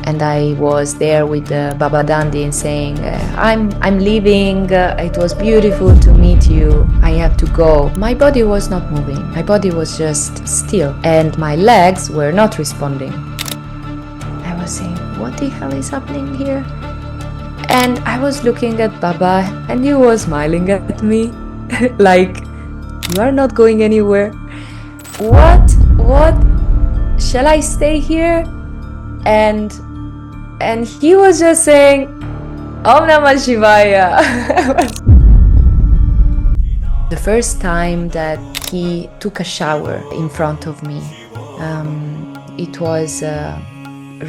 and I was there with Baba Dandi and saying, I'm leaving, it was beautiful to meet you, I have to go. My body was not moving, my body was just still, and my legs were not responding. I was saying, what the hell is happening here? And I was looking at Baba, and he was smiling at me, like, you are not going anywhere. What? Shall I stay here? And he was just saying, Om Namah Shivaya. The first time that he took a shower in front of me, it was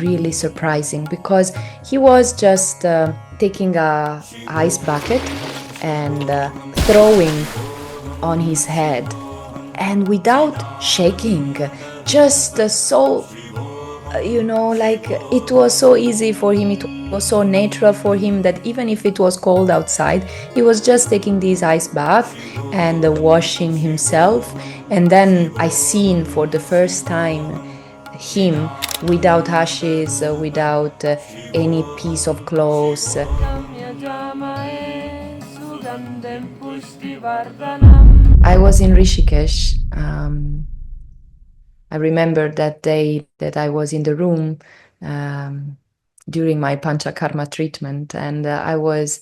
really surprising, because he was just taking a ice bucket and throwing on his head, and without shaking, just so, like, it was so easy for him, it was so natural for him, that even if it was cold outside, he was just taking this ice bath and washing himself. And then I seen for the first time him without ashes, without any piece of clothes. I was in Rishikesh. I remember that day that I was in the room during my Panchakarma treatment, and I was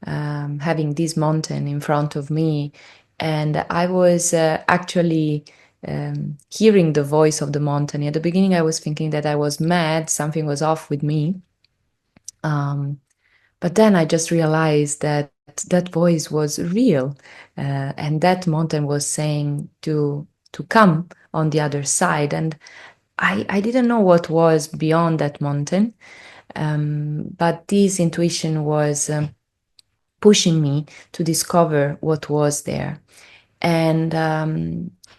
having this mountain in front of me, and I was actually hearing the voice of the mountain. At the beginning, I was thinking that I was mad, something was off with me. But then I just realized that that voice was real, and that mountain was saying to come on the other side. And I didn't know what was beyond that mountain, but this intuition was pushing me to discover what was there. And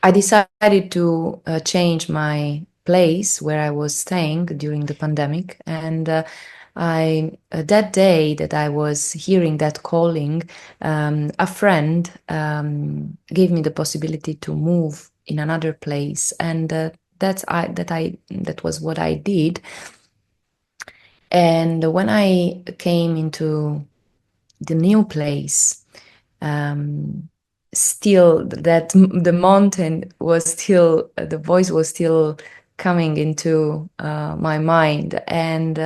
I decided to change my place where I was staying during the pandemic. And that day that I was hearing that calling, a friend gave me the possibility to move in another place, and that was what I did. And when I came into the new place, still that the mountain was still, the voice was still coming into my mind. And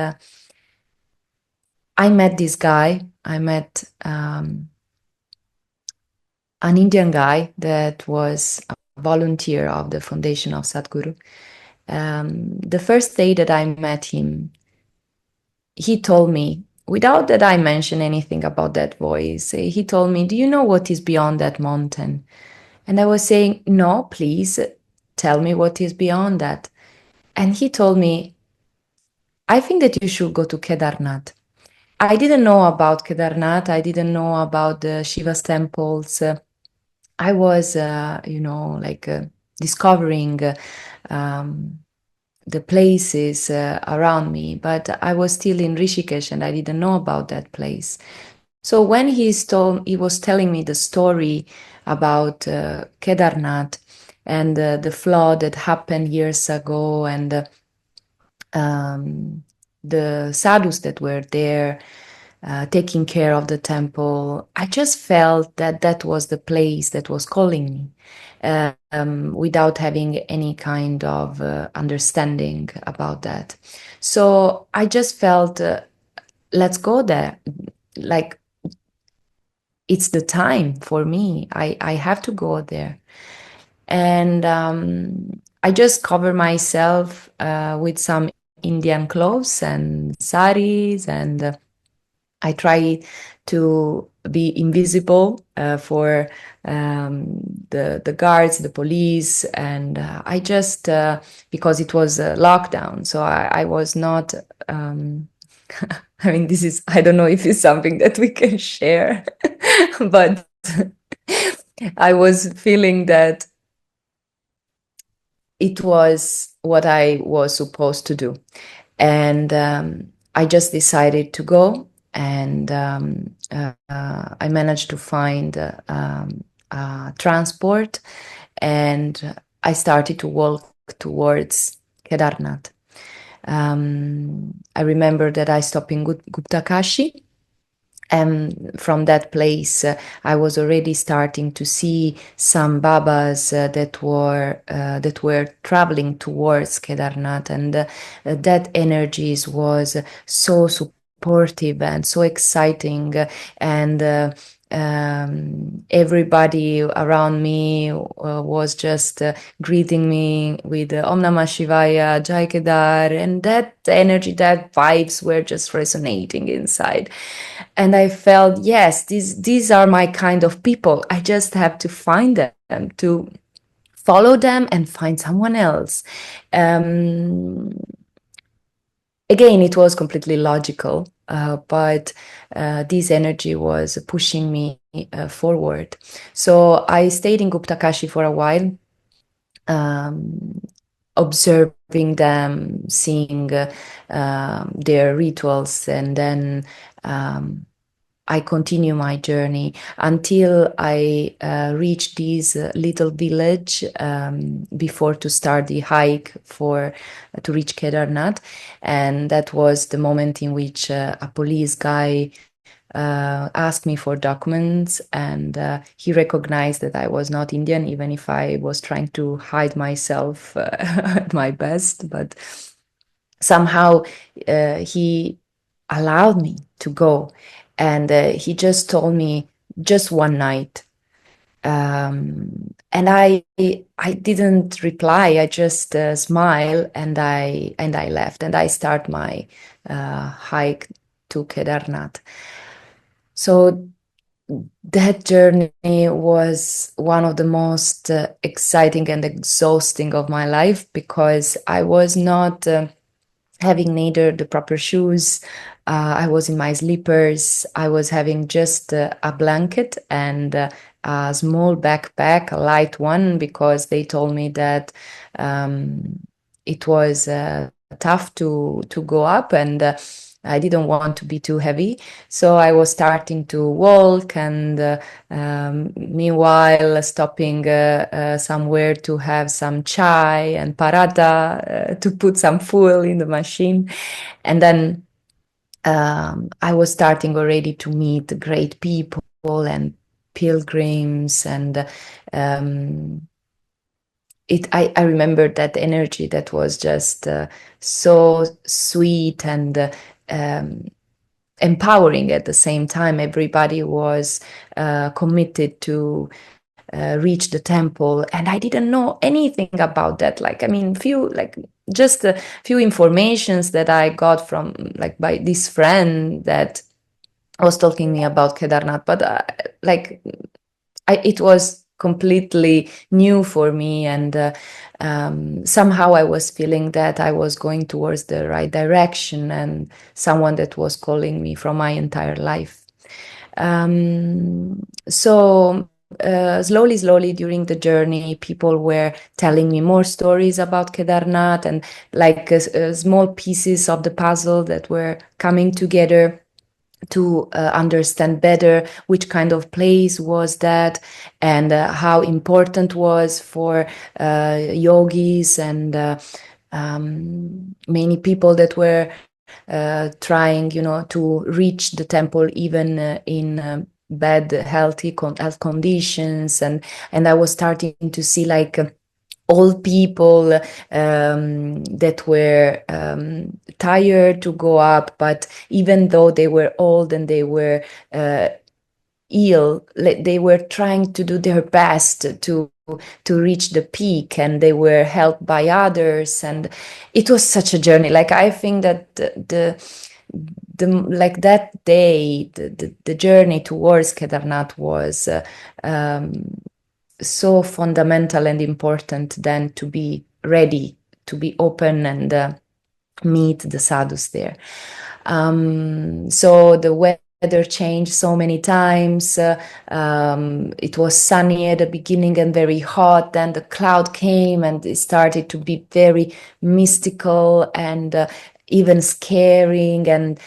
I met this guy. I met an Indian guy that was a volunteer of the foundation of Sadhguru. The first day that I met him, he told me, without that I mention anything about that voice, he told me, do you know what is beyond that mountain? And I was saying, no, please tell me what is beyond that. And he told me, I think that you should go to Kedarnath. I didn't know about Kedarnath. I didn't know about the Shiva's temples. I was, discovering the places around me, but I was still in Rishikesh and I didn't know about that place. So when he was telling me the story about Kedarnath and the flood that happened years ago, and the sadhus that were there taking care of the temple, I just felt that that was the place that was calling me, without having any kind of understanding about that. So I just felt, let's go there. Like, it's the time for me. I have to go there. And I just cover myself with some Indian clothes and saris, and I try to be invisible for the guards, the police, and I just because it was a lockdown, so I was not. I mean, this is, I don't know if it's something that we can share, but I was feeling that it was what I was supposed to do. And I just decided to go, and I managed to find transport, and I started to walk towards Kedarnath. I remember that I stopped in Gupta Kashi, and from that place, I was already starting to see some babas that were traveling towards Kedarnath, and that energies was so supportive and so exciting, and everybody around me was just greeting me with Om Namah Shivaya, Jai Kedar, and that energy, that vibes were just resonating inside. And I felt, yes, these are my kind of people. I just have to find them, to follow them and find someone else. Um, Again, it was completely logical, but this energy was pushing me forward. So I stayed in Gupta Kashi for a while, um, observing them, seeing their rituals, and then um, I continue my journey until I reach this little village before to start the hike for to reach Kedarnath, and that was the moment in which a police guy asked me for documents, and he recognized that I was not Indian, even if I was trying to hide myself at my best. But somehow he allowed me to go, and he just told me just one night, and I didn't reply. I just smile, and I left, and I start my hike to Kedarnath. So that journey was one of the most exciting and exhausting of my life, because I was not having neither the proper shoes. I was in my slippers. I was having just a blanket and a small backpack, a light one, because they told me that it was tough to go up, and I didn't want to be too heavy. So I was starting to walk, and meanwhile stopping somewhere to have some chai and paratha, to put some fuel in the machine. And then I was starting already to meet great people and pilgrims, and I remember that energy that was just so sweet and um, empowering at the same time. Everybody was committed to reach the temple, and I didn't know anything about that. Like, I mean, just a few informations that I got from, like, by this friend that was talking me about Kedarnath, but like it was completely new for me, and somehow I was feeling that I was going towards the right direction, and someone that was calling me from my entire life. So slowly during the journey, people were telling me more stories about Kedarnath, and like small pieces of the puzzle that were coming together to understand better which kind of place was that, and how important was for yogis, and many people that were trying, to reach the temple even in bad health conditions, and I was starting to see like old people that were tired to go up, but even though they were old and they were ill, they were trying to do their best to reach the peak, and they were helped by others, and it was such a journey. Like, I think that the like that day, the journey towards Kedarnath was so fundamental and important, then to be ready, to be open, and meet the sadhus there. So the weather changed so many times. It was sunny at the beginning and very hot. Then the cloud came, and it started to be very mystical and even scaring. And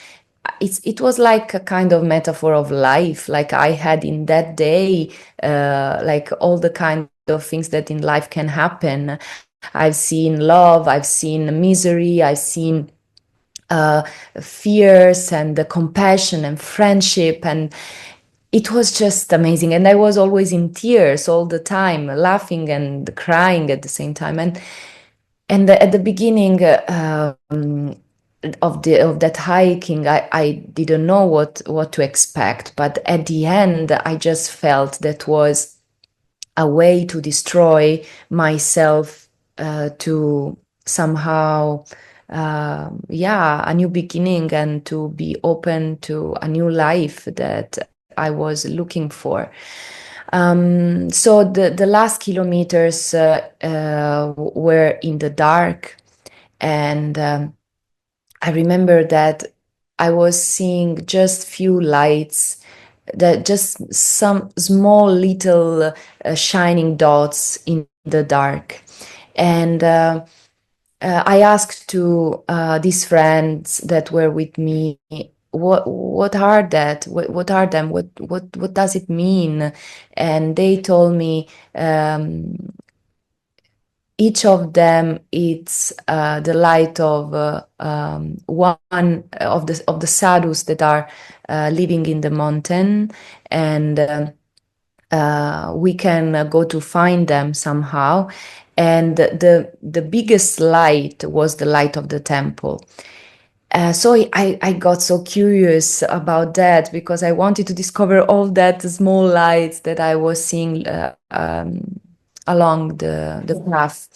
it was like a kind of metaphor of life. Like, I had in that day, like all the kind of things that in life can happen. I've seen love, I've seen misery, I've seen uh, fears and the compassion and friendship, and it was just amazing. And I was always in tears all the time, laughing and crying at the same time. And at the beginning of that hiking, I didn't know what to expect, but at the end, I just felt that was a way to destroy myself, to somehow, yeah, a new beginning, and to be open to a new life that I was looking for. So the last kilometers were in the dark, and I remember that I was seeing just few lights, that just some small little shining dots in the dark. And I asked to these friends that were with me, what are that? What are them? What does it mean? And they told me, each of them it's the light of one of the sadhus that are living in the mountain, and we can go to find them somehow. And the biggest light was the light of the temple. So I got so curious about that, because I wanted to discover all that small lights that I was seeing along the path.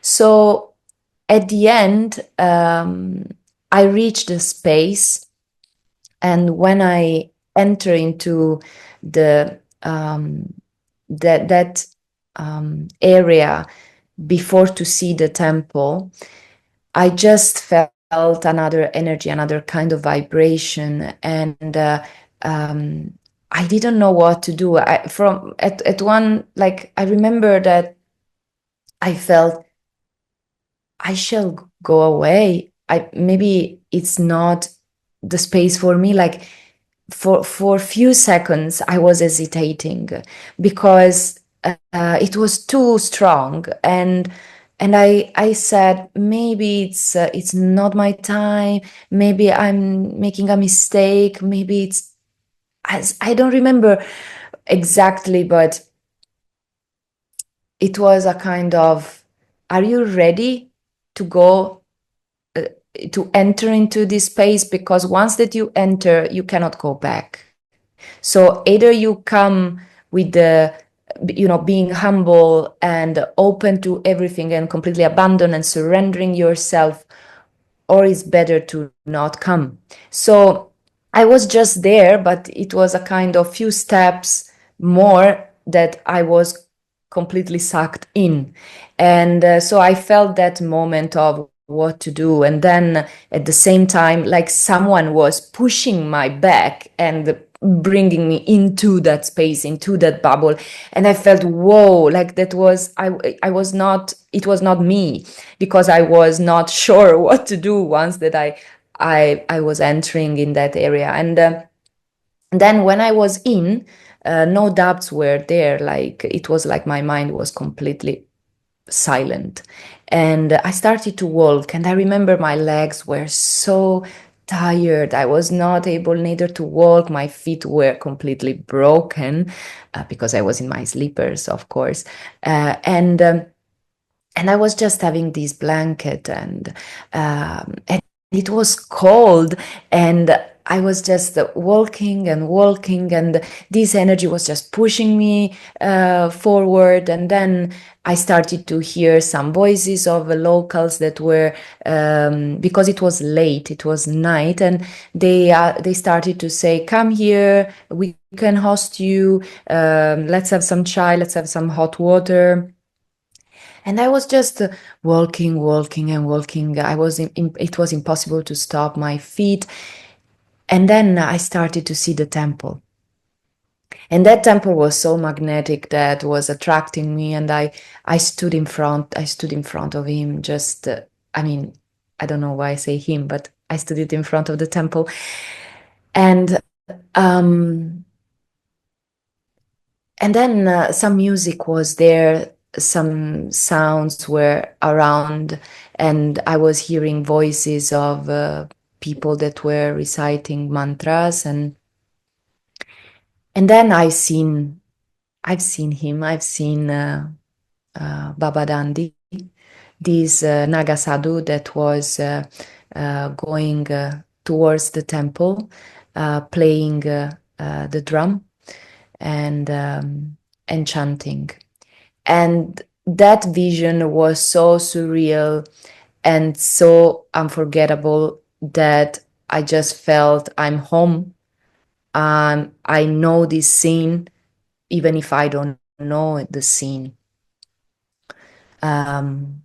So at the end, I reached the space, and when I enter into the that area before to see the temple, I just felt another energy, another kind of vibration, and I didn't know what to do. From at one, like, I remember that I felt I shall go away. I maybe it's not the space for me. Like, for a few seconds, I was hesitating, because it was too strong, and I said, maybe it's not my time. Maybe I'm making a mistake. Maybe I don't remember exactly, but it was a kind of, are you ready to go, uh, to enter into this space? Because once that you enter, you cannot go back. So either you come with the, being humble and open to everything and completely abandon and surrendering yourself, or it's better to not come. So I was just there, but it was a kind of few steps more that I was completely sucked in. And so I felt that moment of what to do. And then at the same time, like someone was pushing my back and bringing me into that space, into that bubble. And I felt, whoa, like that was, I was not, it was not me, because I was not sure what to do once that I was entering in that area. And then when I was in, no doubts were there. Like, it was like my mind was completely silent, and I started to walk. And I remember my legs were so tired. I was not able neither to walk. My feet were completely broken, because I was in my slippers, of course. And I was just having this blanket, and it was cold, and I was just walking and walking, and this energy was just pushing me forward. And then I started to hear some voices of the locals that were, because it was late, it was night, and they started to say, "Come here, we can host you. Let's have some chai, let's have some hot water." And I was just walking, walking, and walking. It was impossible to stop my feet. And then I started to see the temple. And that temple was so magnetic that was attracting me. And I stood in front of him. Just, I mean, I don't know why I say him, but I stood it in front of the temple. And, um, and then some music was there. some sounds were around, and I was hearing voices of people that were reciting mantras, and then I've seen him. I've seen Baba Dandi, this Naga Sadhu that was going towards the temple, playing the drum and and chanting. And that vision was so surreal and so unforgettable that I just felt I'm home. I know this scene, even if I don't know the scene. Um,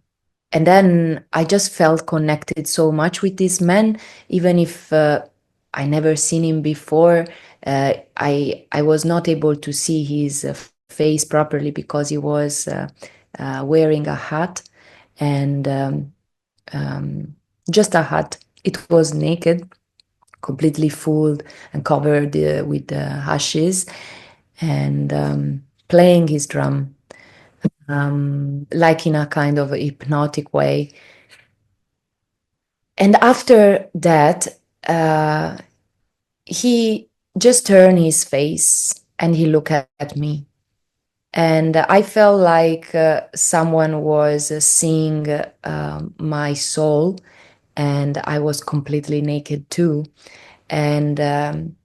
and then I just felt connected so much with this man, even if I never seen him before. I was not able to see his face properly because he was wearing a hat, and um, just a hat. It was naked, completely full and covered with ashes, and playing his drum, like in a kind of a hypnotic way. And after that, uh, he just turned his face and he looked at me. And I felt like someone was seeing my soul, and I was completely naked too. And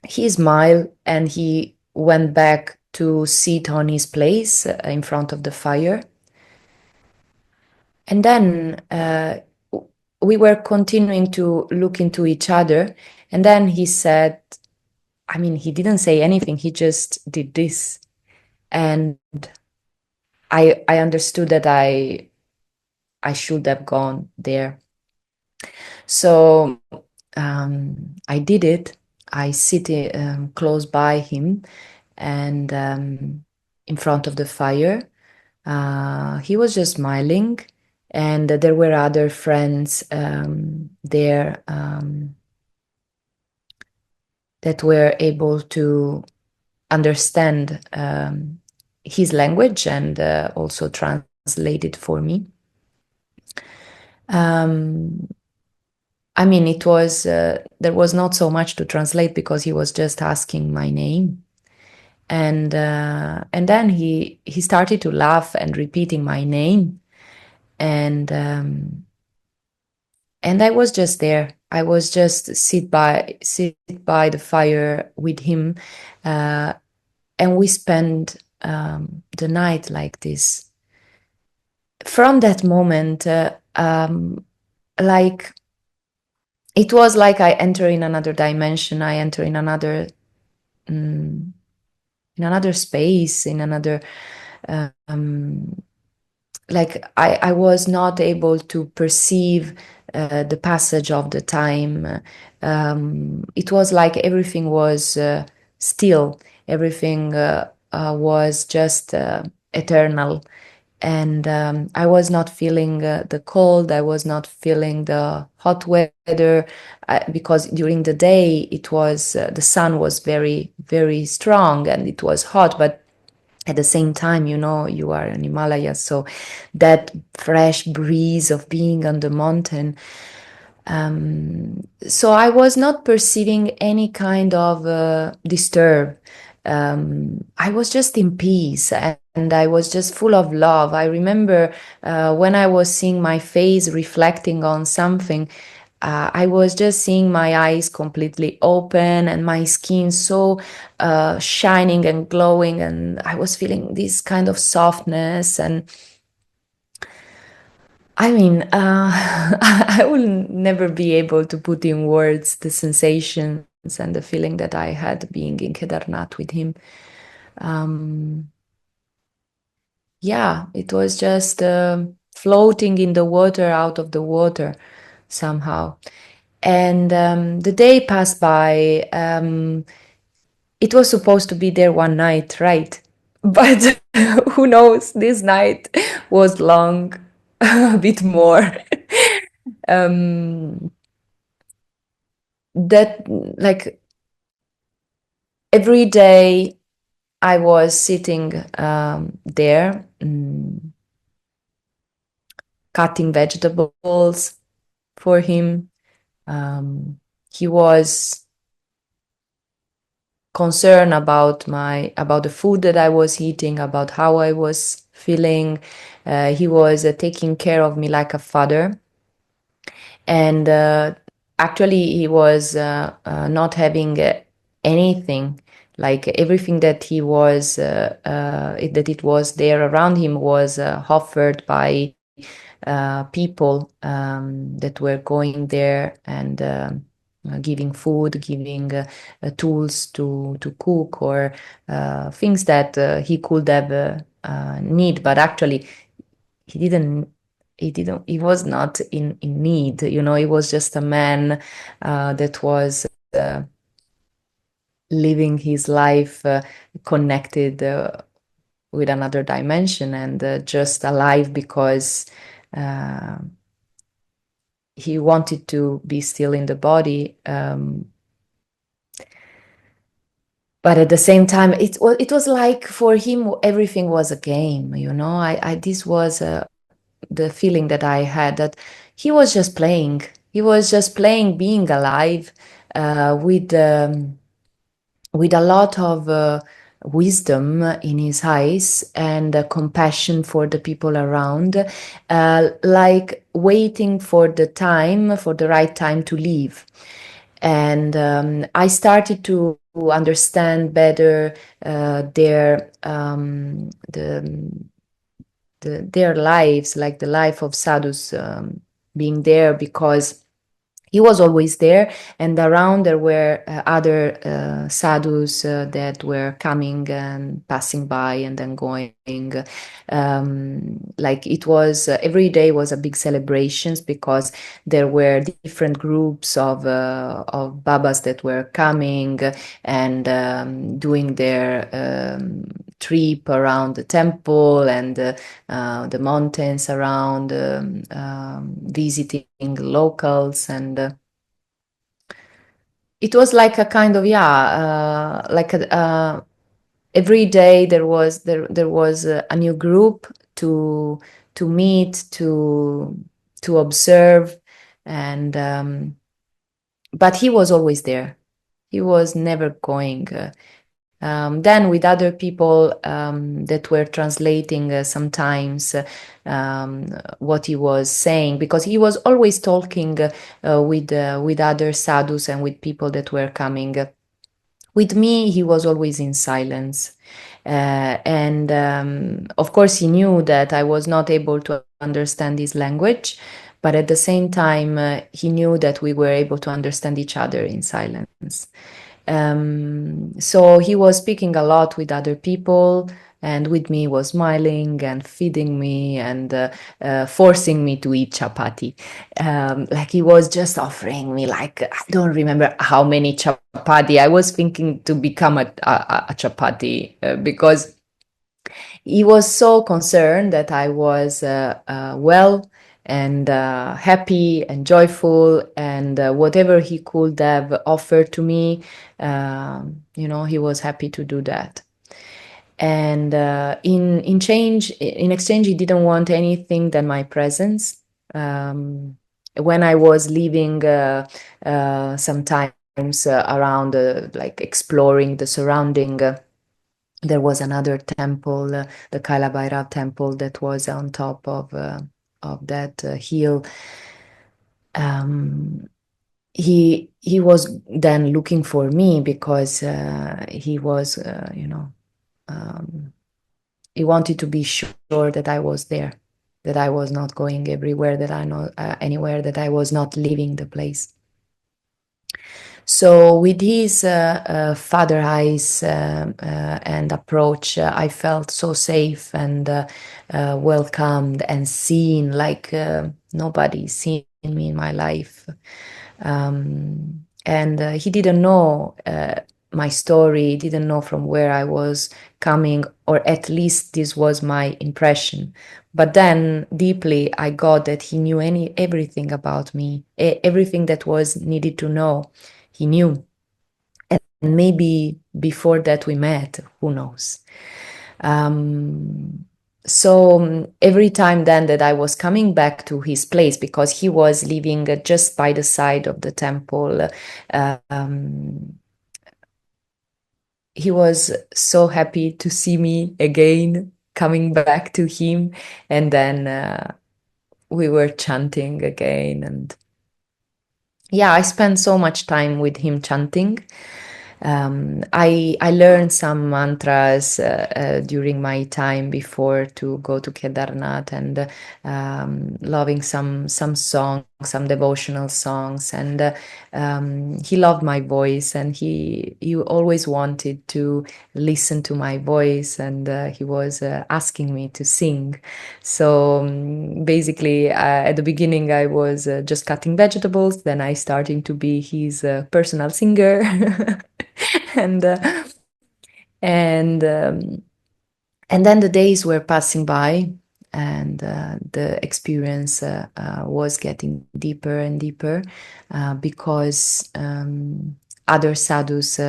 he smiled and he went back to sit on his place in front of the fire. And then we were continuing to look into each other. And then he said, I mean, he didn't say anything, he just did this. And I understood that I should have gone there. So I did it. I sit close by him and in front of the fire. He was just smiling, and there were other friends there that were able to understand his language and also translate it for me. Um, I mean, it was there was not so much to translate because he was just asking my name, and then he started to laugh and repeating my name, and and I was just there. I was just sit by the fire with him, uh, and we spent the night like this. From that moment, like it was like I enter in another dimension. I enter um, in another space, in another um, like I was not able to perceive the passage of the time. It was like everything was still, everything was just eternal. And I was not feeling the cold, I was not feeling the hot weather because during the day it was the sun was very, very strong and it was hot, but at the same time, you know, you are in Himalayas, so that fresh breeze of being on the mountain. So I was not perceiving any kind of disturb. I was just in peace and I was just full of love. I remember when I was seeing my face reflecting on something, I was just seeing my eyes completely open and my skin so shining and glowing, and I was feeling this kind of softness. And I mean, I will never be able to put in words the sensations and the feeling that I had being in Kedarnath with him. Um, yeah, it was just floating in the water, out of the water somehow. And the day passed by. It was supposed to be there one night, right? But who knows? This night was long, a bit more. um, that like every day I was sitting there, cutting vegetables for him. He was concerned about the food that I was eating, about how I was feeling. He was taking care of me like a father, and actually he was not having anything. Like everything that he was that it was there around him was offered by people that were going there and giving food, giving tools to cook, or things that he could have need, but actually he didn't. He was not in need. He was just a man that was living his life connected with another dimension, and just alive because uh, he wanted to be still in the body, but at the same time it was like for him everything was a game. I this was the feeling that I had, that he was just playing being alive, with a lot of wisdom in his eyes, and compassion for the people around, like waiting for the right time to leave. And I started to understand better their lives, like the life of Sadhus, being there, because he was always there, and around there were other sadhus that were coming and passing by and then going. Like it was every day was a big celebrations, because there were different groups of babas that were coming and doing their trip around the temple and the mountains around, visiting locals. And it was like a kind of, yeah, every day there was a new group to meet, to observe. And but he was always there. He was never going. Then with other people that were translating sometimes what he was saying, because he was always talking with other sadhus and with people that were coming. With me, he was always in silence. And of course, he knew that I was not able to understand his language, but at the same time, he knew that we were able to understand each other in silence. So he was speaking a lot with other people, and with me was smiling and feeding me and forcing me to eat chapati. Like he was just offering me, like, I don't remember how many chapati. I was thinking to become a chapati, because he was so concerned that I was well and happy and joyful, and whatever he could have offered to me, he was happy to do that. And in exchange, he didn't want anything than my presence. When I was leaving, sometimes around, like exploring the surrounding. There was another temple, the Kailabhairav temple, that was on top of that hill. Um, he was then looking for me, because he was, um, he wanted to be sure that I was there, that I was not going everywhere, that I know anywhere, that I was not leaving the place. So with his father eyes and approach, I felt so safe and welcomed and seen, like nobody seen me in my life. And he didn't know my story, didn't know from where I was coming, or at least this was my impression. But then deeply I got that he knew everything about me, everything that was needed to know he knew. And maybe before that we met, who knows. Um, so every time then that I was coming back to his place, because he was living just by the side of the temple, he was so happy to see me again coming back to him. And then we were chanting again. And yeah, I spent so much time with him chanting. I learned some mantras during my time before to go to Kedarnath, and loving some songs, some devotional songs. And he loved my voice, and he always wanted to listen to my voice, and he was asking me to sing. So basically, at the beginning, I was just cutting vegetables. Then I started to be his personal singer. and uh, and um, and then the days were passing by, and the experience was getting deeper and deeper, because other sadhus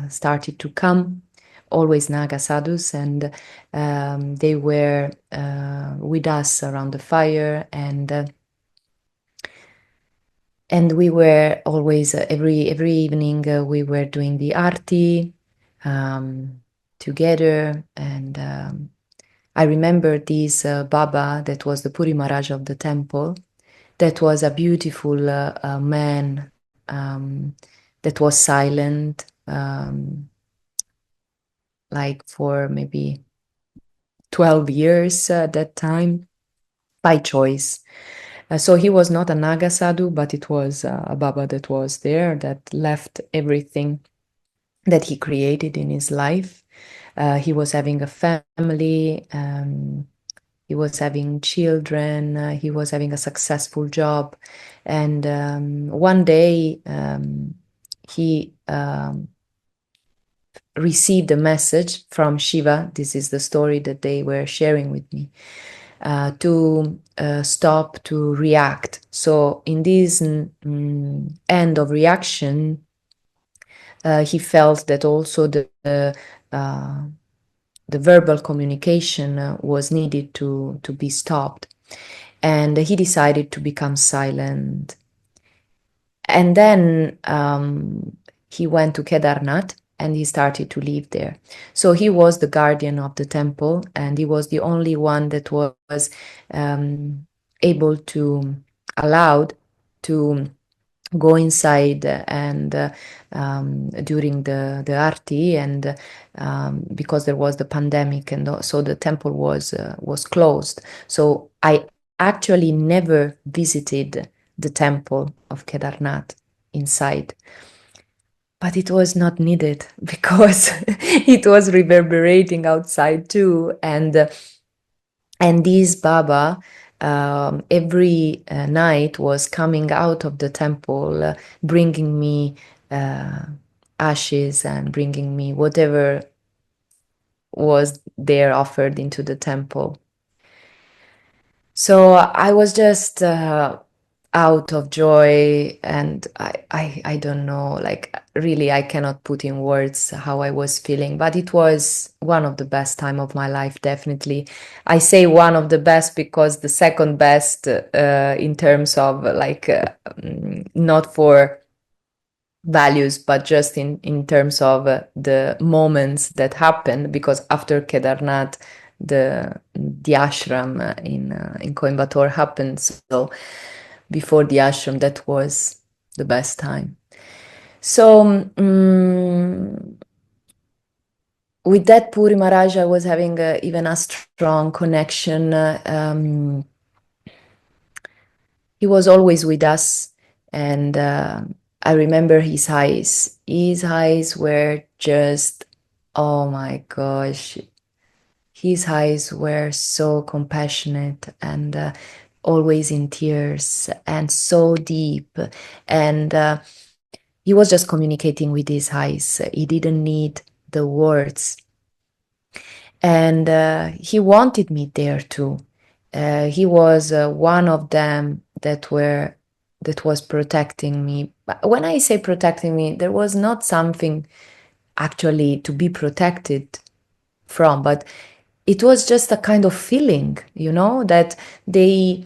started to come, always Naga sadhus, and they were with us around the fire. And we were always every evening we were doing the arti um, together. And I remember this Baba that was the Puri Maharaj of the temple. That was a beautiful man that was silent, like for maybe 12 years at that time, by choice. So he was not a Naga sadhu, but it was a Baba that was there, that left everything that he created in his life. He was having a family, he was having children, he was having a successful job. And one day he received a message from Shiva. This is the story that they were sharing with me. To stop to react. So in this end of reaction, he felt that also the verbal communication was needed to be stopped, and he decided to become silent. And then he went to Kedarnath, and he started to live there. So he was the guardian of the temple, and he was the only one that was able to, allowed to go inside, and during the arti, and because there was the pandemic, and so the temple was closed. So I actually never visited the temple of Kedarnath inside, but it was not needed because it was reverberating outside too. And this Baba every night was coming out of the temple, bringing me uh, ashes and bringing me whatever was there offered into the temple. So I was just out of joy, and I don't know, like really I cannot put in words how I was feeling, but it was one of the best time of my life, definitely. I say one of the best because the second best in terms of like not for values, but just in terms of the moments that happened, because after Kedarnath, the ashram in Coimbatore happened. So before the ashram, that was the best time. So with that Puri Maharaj, I was having even a strong connection. He was always with us, and I remember his eyes. His eyes were just, oh my gosh, his eyes were so compassionate, and always in tears, and so deep. And he was just communicating with his eyes. He didn't need the words. And he wanted me there too. He was one of them that was protecting me. But when I say protecting me, there was not something actually to be protected from, but it was just a kind of feeling, that they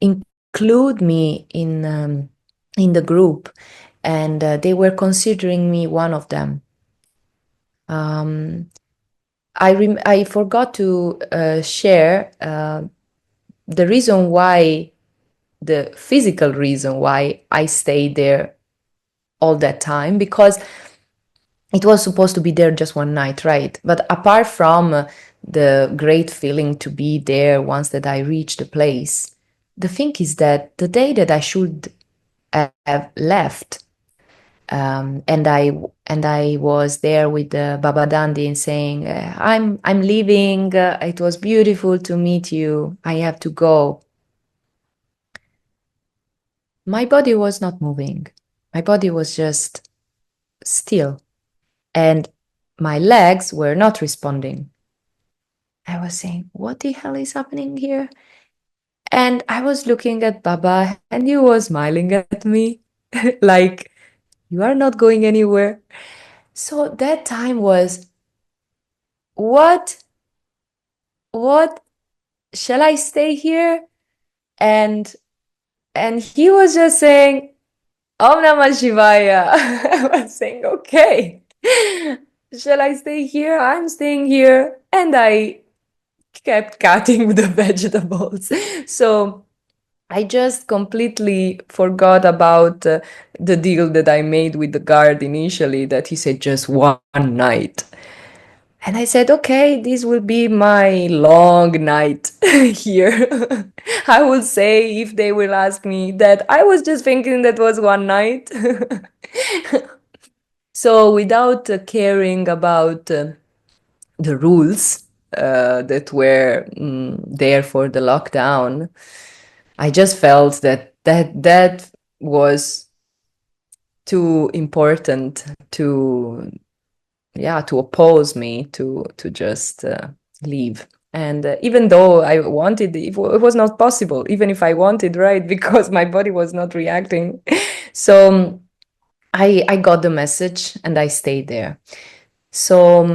include me in the group, and they were considering me one of them. um, I forgot to share the reason why, the physical reason why I stayed there all that time, because it was supposed to be there just one night, right? But apart from the great feeling to be there once that I reached the place, the thing is that the day that I should have left, and I was there with Baba Dandi and saying, I'm leaving. It was beautiful to meet you. I have to go. My body was not moving. My body was just still, and my legs were not responding. I was saying, what the hell is happening here? And I was looking at Baba, and he was smiling at me like, you are not going anywhere. So that time was, what? What? Shall I stay here? And and he was just saying, Om Namah Shivaya. I was saying, okay. Shall I stay here? I'm staying here. And I kept cutting the vegetables. So I just completely forgot about the deal that I made with the guard initially, that he said just one night. And I said, okay, this will be my long night here. I will say, if they will ask me, that I was just thinking that was one night. So without caring about the rules that were there for the lockdown, I just felt that was too important to, yeah, to oppose me to just leave. And even though I wanted, it was not possible, even if I wanted, right? Because my body was not reacting. So I got the message and I stayed there. So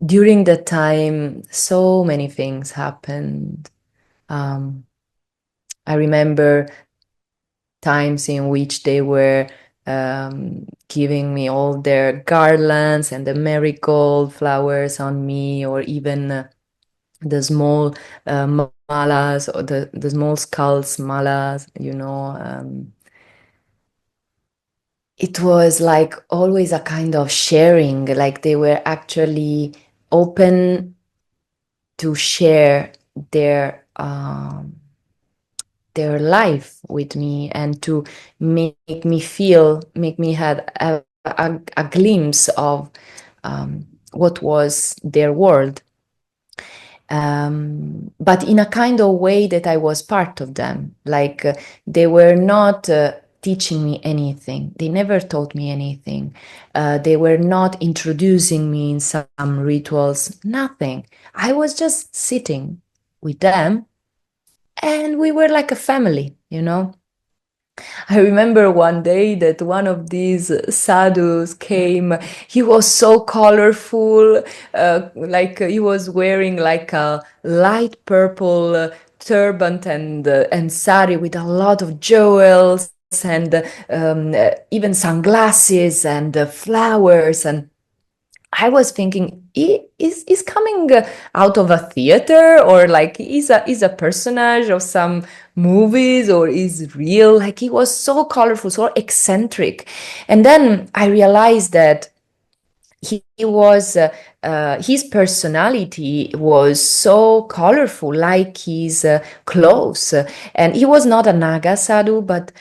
during that time, so many things happened. Um, I remember times in which they were giving me all their garlands and the marigold flowers on me, or even the small malas, or the small skulls malas, it was like always a kind of sharing, like they were actually open to share their life with me, and to make me had a glimpse of what was their world, but in a kind of way that I was part of them. Like they were not teaching me anything. They never taught me anything. They were not introducing me in some rituals, nothing. I was just sitting with them, and we were like a family. I remember one day that one of these sadhus came. He was so colorful, he was wearing like a light purple turban and sari with a lot of jewels, and even sunglasses and flowers. And I was thinking, is coming out of a theater, or like is a personage of some movies, or is real? Like he was so colorful, so eccentric. And then I realized that he was his personality was so colorful, like his clothes. And he was not a Naga sadhu, but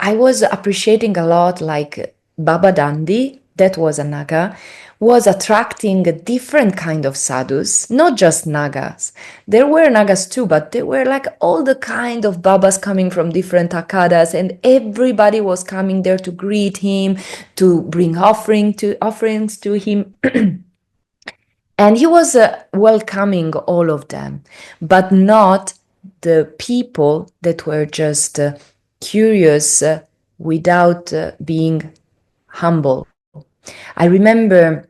I was appreciating a lot, like Baba Dandi, that was a Naga, was attracting a different kind of sadhus, not just Nagas. There were Nagas too, but there were like all the kind of Babas coming from different akadas, and everybody was coming there to greet him, to bring offerings to him. And he was welcoming all of them, but not the people that were just curious without being humble. I remember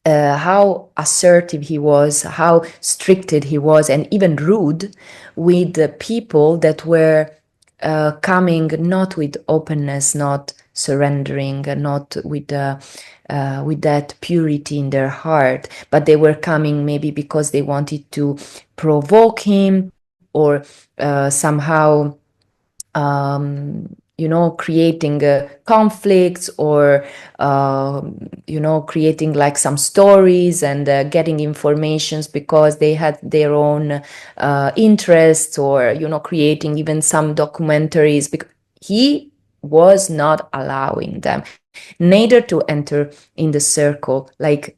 how assertive he was, how stricted he was, and even rude with the people that were coming not with openness, not surrendering, not with that purity in their heart, but they were coming maybe because they wanted to provoke him or somehow creating conflicts or creating like some stories and getting informations because they had their own interests, or creating even some documentaries, because he was not allowing them neither to enter in the circle. Like,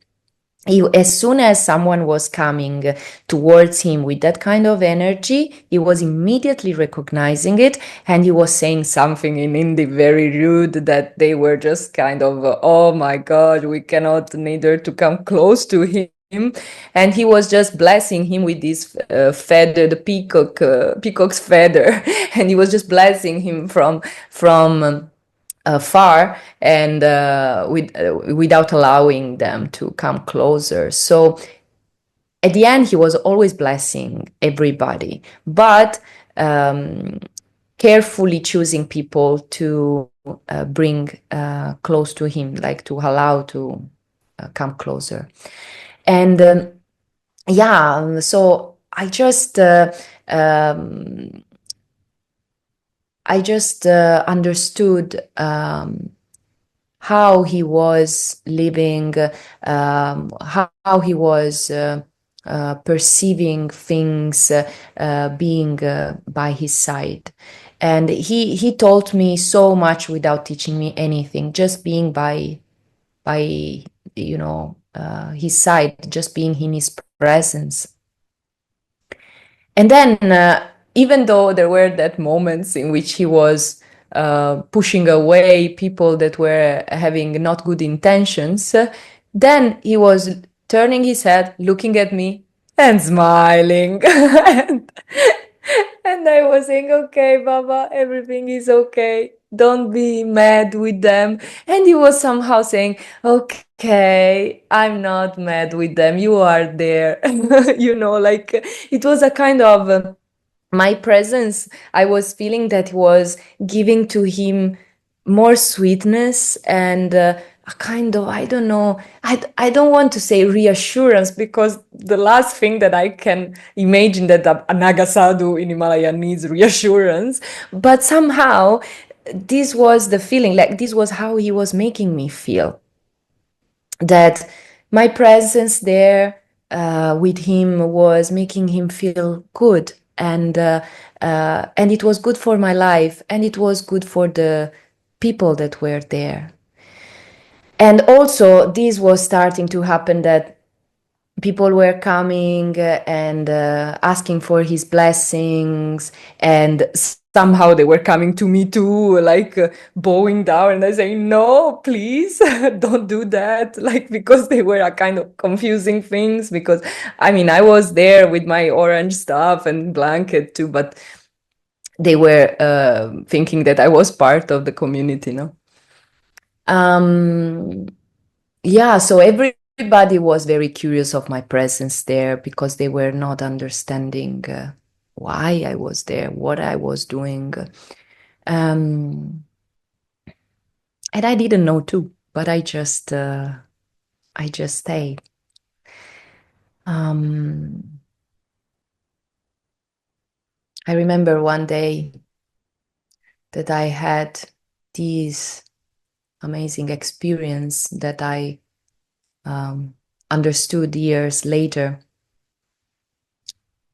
as soon as someone was coming towards him with that kind of energy, he was immediately recognizing it, and he was saying something in Hindi very rude that they were just kind of, oh my God, we cannot neither to come close to him. And he was just blessing him with this feathered peacock's feather, and he was just blessing him from far, and without allowing them to come closer. So at the end, he was always blessing everybody, but um, carefully choosing people to bring close to him, like to allow to come closer. And yeah, so I just understood how he was living, how he was perceiving things, being by his side. And he taught me so much without teaching me anything, just being by his side, just being in his presence. And then, even though there were that moments in which he was pushing away people that were having not good intentions, then he was turning his head, looking at me, and smiling. And I was saying, okay, Baba, everything is okay. Don't be mad with them. And he was somehow saying, okay, I'm not mad with them. You are there. Like, it was a kind of my presence. I was feeling that was giving to him more sweetness and a kind of, I don't know, I don't want to say reassurance, because the last thing that I can imagine that a Naga sadhu in Himalaya needs reassurance, but somehow this was the feeling, like this was how he was making me feel, that my presence there with him was making him feel good, and it was good for my life, and it was good for the people that were there. And also this was starting to happen, that people were coming and asking for his blessings, and somehow they were coming to me too, like bowing down, and I say, no, please, don't do that, like, because they were a kind of confusing things, because I mean, I was there with my orange stuff and blanket too, but they were thinking that I was part of the community, no? um yeah, so everybody was very curious of my presence there, because they were not understanding why I was there, what I was doing. Um, and I didn't know too, but I just stayed. Um, I remember one day that I had this amazing experience that I understood years later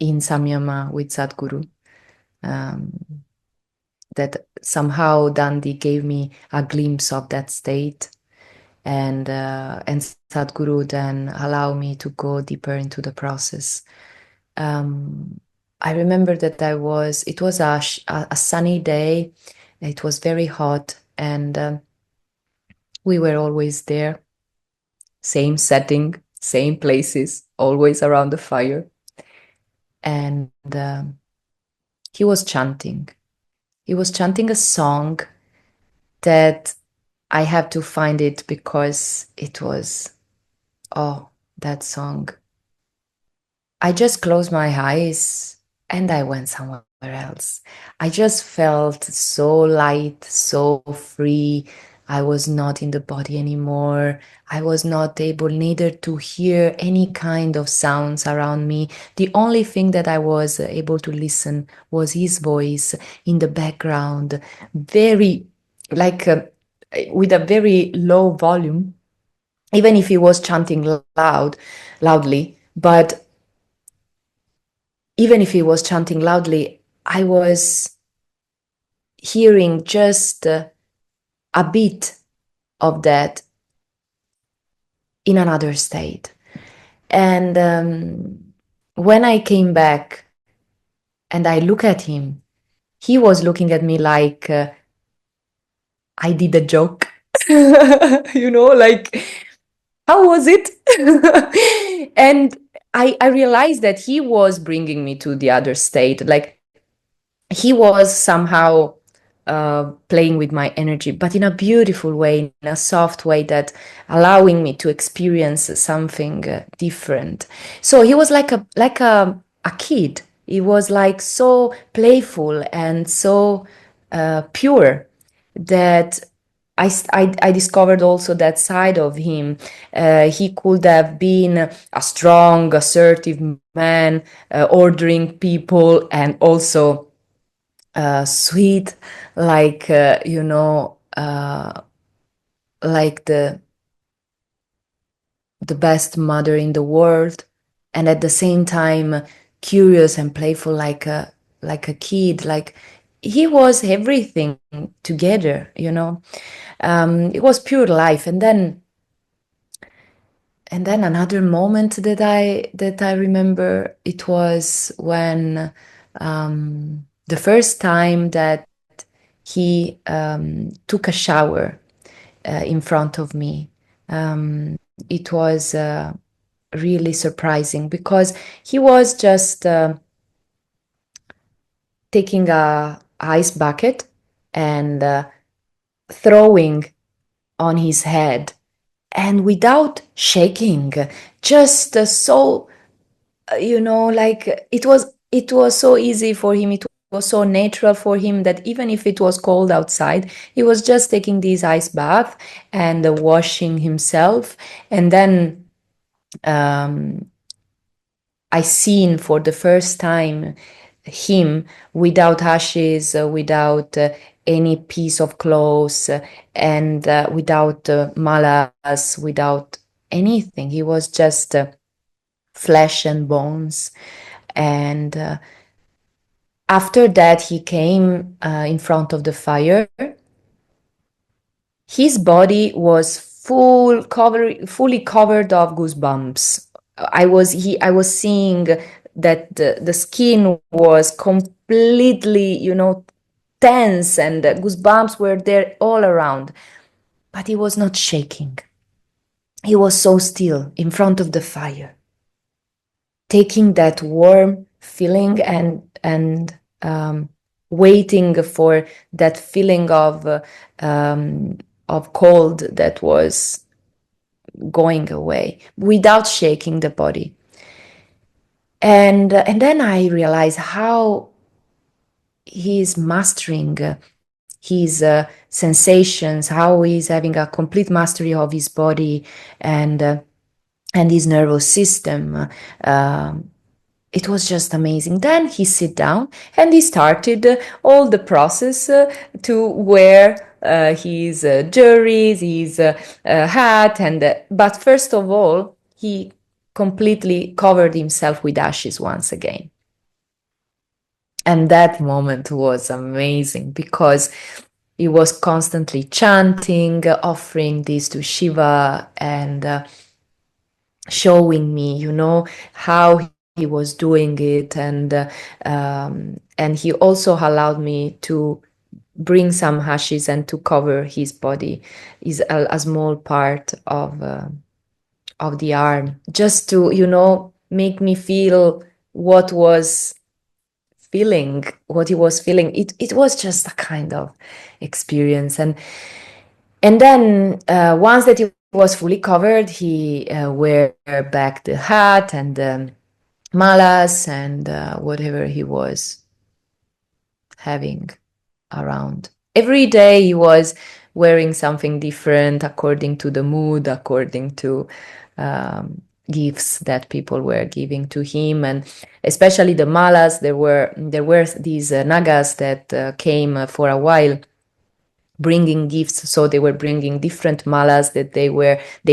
in Samyama with Sadhguru. Um, that somehow Dandi gave me a glimpse of that state, and Sadhguru then allowed me to go deeper into the process. I remember that it was a sunny day, it was very hot, and we were always there, same setting, same places, always around the fire. And he was chanting. He was chanting a song that I have to find it because it was, oh, that song. I just closed my eyes and I went somewhere else. I just felt so light, so free. I was not in the body anymore. I was not able neither to hear any kind of sounds around me. The only thing that I was able to listen was his voice in the background, very like with a very low volume, even if he was chanting loudly. But even if he was chanting loudly, I was hearing just a bit of that in another state. And when I came back and I look at him, he was looking at me like I did a joke, like, how was it? And I realized that he was bringing me to the other state. Like, he was somehow playing with my energy, but in a beautiful way, in a soft way, that allowing me to experience something different. So he was like a kid. He was like so playful and so pure that I discovered also that side of him. He could have been a strong, assertive man, ordering people, and also sweet, like like the best mother in the world, and at the same time curious and playful, like a kid. Like, he was everything together. It was pure life. And then another moment that I remember, it was when the first time that he took a shower in front of me. It was really surprising because he was just taking a ice bucket and throwing on his head, and without shaking, just so like, it was so easy for him. It was so natural for him that even if it was cold outside, he was just taking this ice bath and washing himself. And then um, I seen for the first time him without ashes, without any piece of clothes, and without malas, without anything. He was just flesh and bones. And after that, he came in front of the fire. His body was fully covered of goosebumps. I was seeing that the skin was completely, tense, and the goosebumps were there all around. But he was not shaking. He was so still in front of the fire, taking that warm feeling and waiting for that feeling of cold that was going away without shaking the body. And then I realized how he's mastering his sensations, how he's having a complete mastery of his body and his nervous system. It was just amazing. Then he sit down and he started all the process to wear his jewelries, his hat, and but first of all, he completely covered himself with ashes once again. And that moment was amazing because he was constantly chanting, offering this to Shiva, and showing me, how he was doing it. And he also allowed me to bring some hashes and to cover his body, is a small part of the arm, just to make me feel what was feeling, what he was feeling, it was just a kind of experience. And then once that he was fully covered, he wear back the hat and malas and whatever he was having around. Every day he was wearing something different according to the mood, according to gifts that people were giving to him, and especially the malas. There were these nagas that came for a while bringing gifts, so they were bringing different malas that they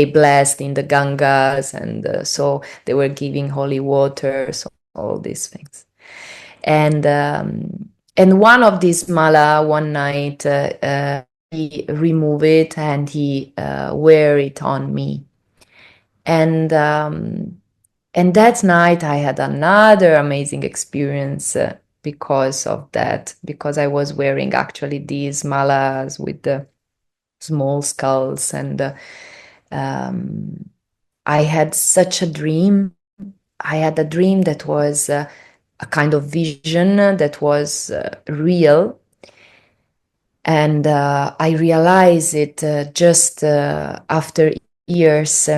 blessed in the Gangas, and so they were giving holy water, so all these things. And one of these mala one night he removed it and he wear it on me, and and that night I had another amazing experience because of that, because I was wearing actually these malas with the small skulls, and I had such a dream. I had a dream that was a kind of vision that was real. And I realized it just after years.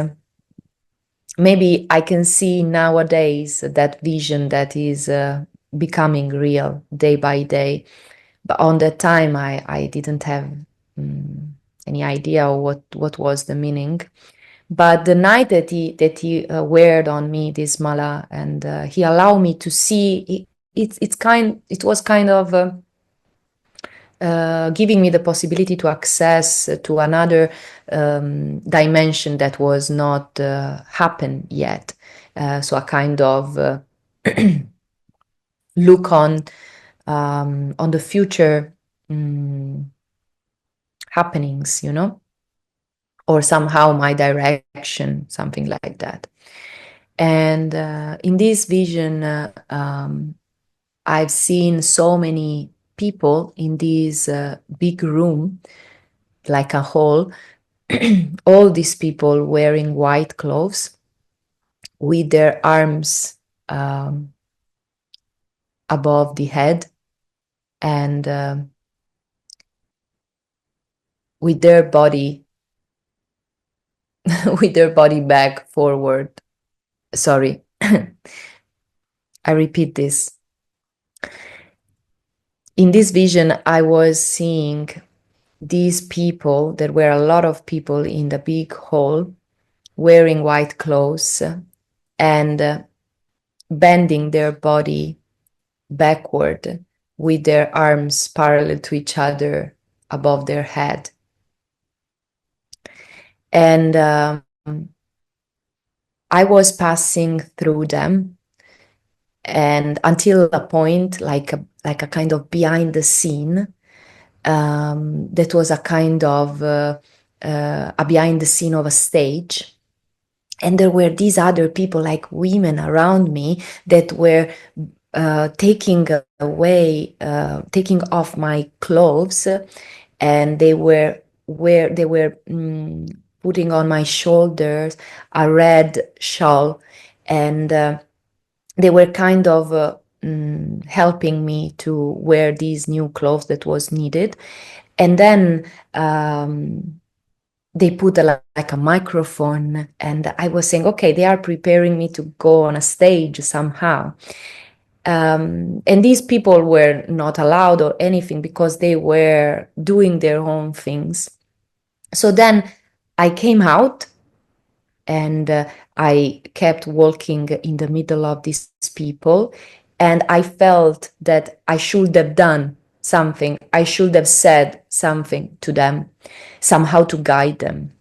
Maybe I can see nowadays that vision that is becoming real day by day. But on that time, I didn't have any idea what was the meaning. But the night that he weared on me this mala, and he allowed me to see it was kind of giving me the possibility to access to another dimension that was not happened yet. So a kind of look on the future happenings, or somehow my direction, something like that. And in this vision, I've seen so many people in this big room, like a hall, all these people wearing white clothes with their arms above the head, and with their body with their body back forward. Sorry. I repeat this. In this vision, I was seeing these people. There were a lot of people in the big hall wearing white clothes and bending their body backward with their arms parallel to each other above their head. And I was passing through them, and until a point, like a kind of behind the scene, that was a kind of a behind the scene of a stage. And there were these other people, like women around me, that were taking off my clothes, and they were putting on my shoulders a red shawl, and they were kind of helping me to wear these new clothes that was needed. And then they put like a microphone, and I was saying, okay, they are preparing me to go on a stage somehow. And these people were not allowed or anything because they were doing their own things. So then I came out, and I kept walking in the middle of these people, and I felt that I should have done something. I should have said something to them, somehow to guide them.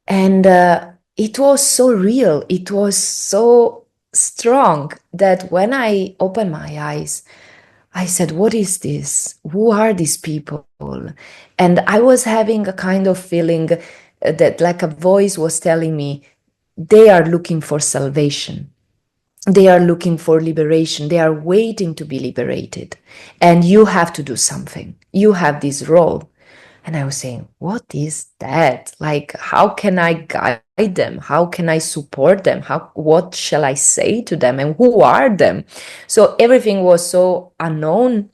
And it was so real, it was so strong, that when I opened my eyes, I said, what is this? Who are these people? And I was having a kind of feeling that, like, a voice was telling me, they are looking for salvation. They are looking for liberation. They are waiting to be liberated. And you have to do something. You have this role. And I was saying, what is that? Like, how can I guide them? How can I support them? What shall I say to them? And who are them? So everything was so unknown,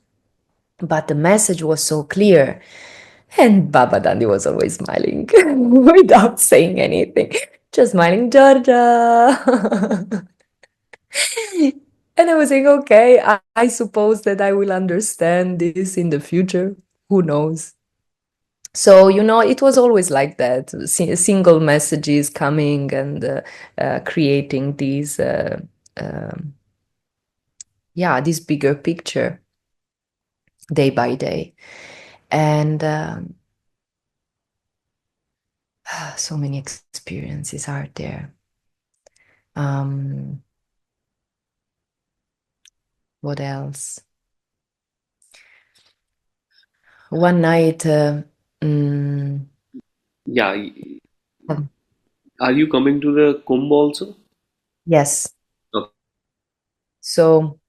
but the message was so clear. And Baba Dandi was always smiling without saying anything, just smiling, Giorgia. And I was saying, okay, I suppose that I will understand this in the future. Who knows? So, it was always like that, single messages coming and creating these, um, yeah, this bigger picture day by day. And so many experiences are there. Um, what else? One night, Yeah. Are you coming to the Kumbh also? yes. Okay. So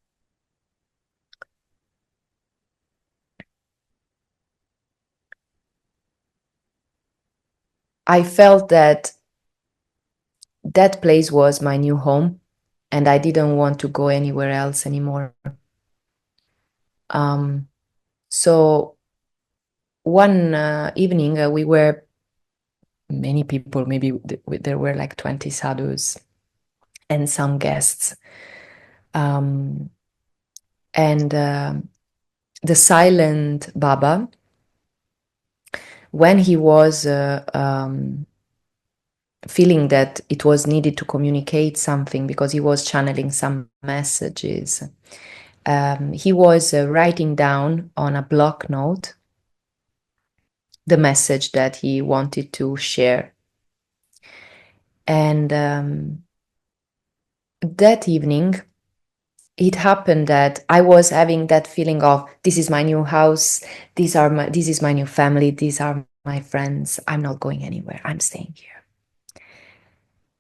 I felt that that place was my new home, and I didn't want to go anywhere else anymore. Um, so one evening, we were many people, maybe there were like 20 sadhus and some guests. Um, and the silent Baba, when he was feeling that it was needed to communicate something because he was channeling some messages, he was writing down on a block note the message that he wanted to share. And that evening, it happened that I was having that feeling of this is my new house, this is my new family, these are my friends. I'm not going anywhere. I'm staying here.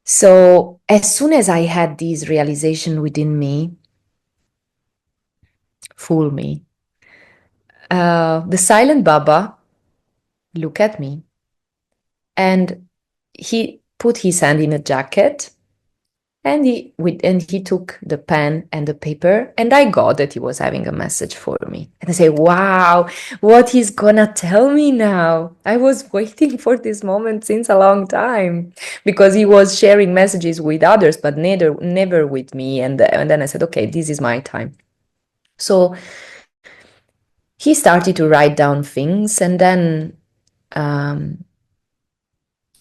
So as soon as I had this realization within me, fool me, the silent Baba looked at me and he put his hand in a jacket. And he took the pen and the paper, and I got that he was having a message for me. And I say, "Wow, what he's gonna tell me now?" I was waiting for this moment since a long time because he was sharing messages with others, but never with me. And then I said, "Okay, this is my time." So he started to write down things, and then um,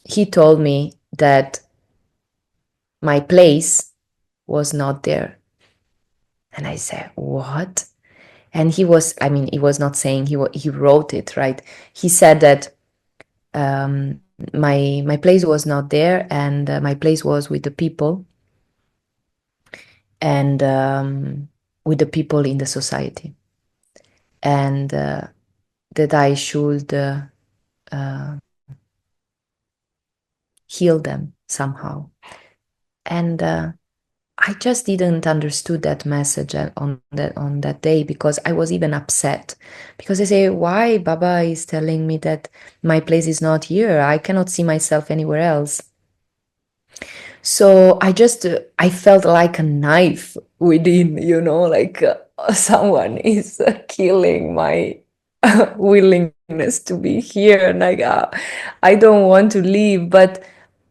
he told me that my place was not there. And I said, "What?" And he was not saying, he wrote it, right? He said that my place was not there, and my place was with the people, and with the people in the society, and that I should heal them somehow. And I just didn't understood that message on that day, because I was even upset, because I say, why Baba is telling me that my place is not here? I cannot see myself anywhere else. So I felt like a knife within, like someone is killing my willingness to be here. And like, I don't want to leave, but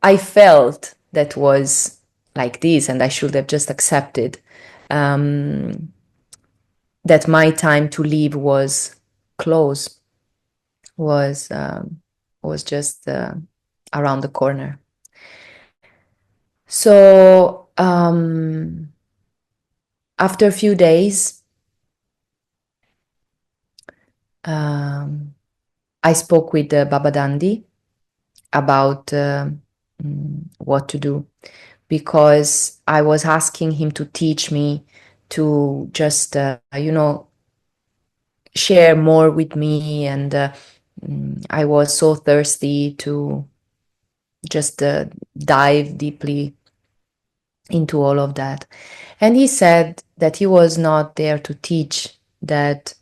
I felt that was like this, and I should have just accepted um, that my time to leave was close, was was just around the corner. So after a few days, um, I spoke with Baba Dandi about what to do, because I was asking him to teach me to just, share more with me. And I was so thirsty to just dive deeply into all of that. And he said that he was not there to teach, that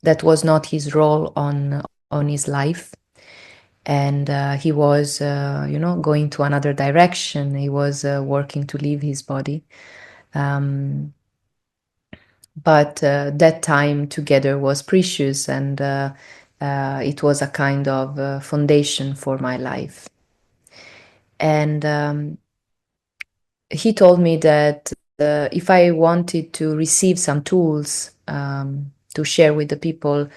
That was not his role on his life, and he was, going to another direction. He was working to leave his body. Um, but that time together was precious, and it was a kind of foundation for my life. And he told me that if I wanted to receive some tools to share with the people,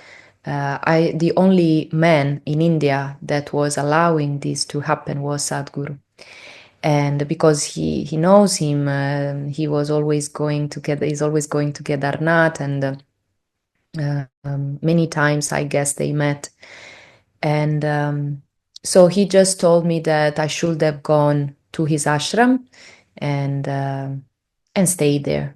the only man in India that was allowing this to happen was Sadhguru. And because he knows him, he was always going to get he's always going to Kedarnath, and many times I guess they met. And so he just told me that I should have gone to his ashram and stayed there.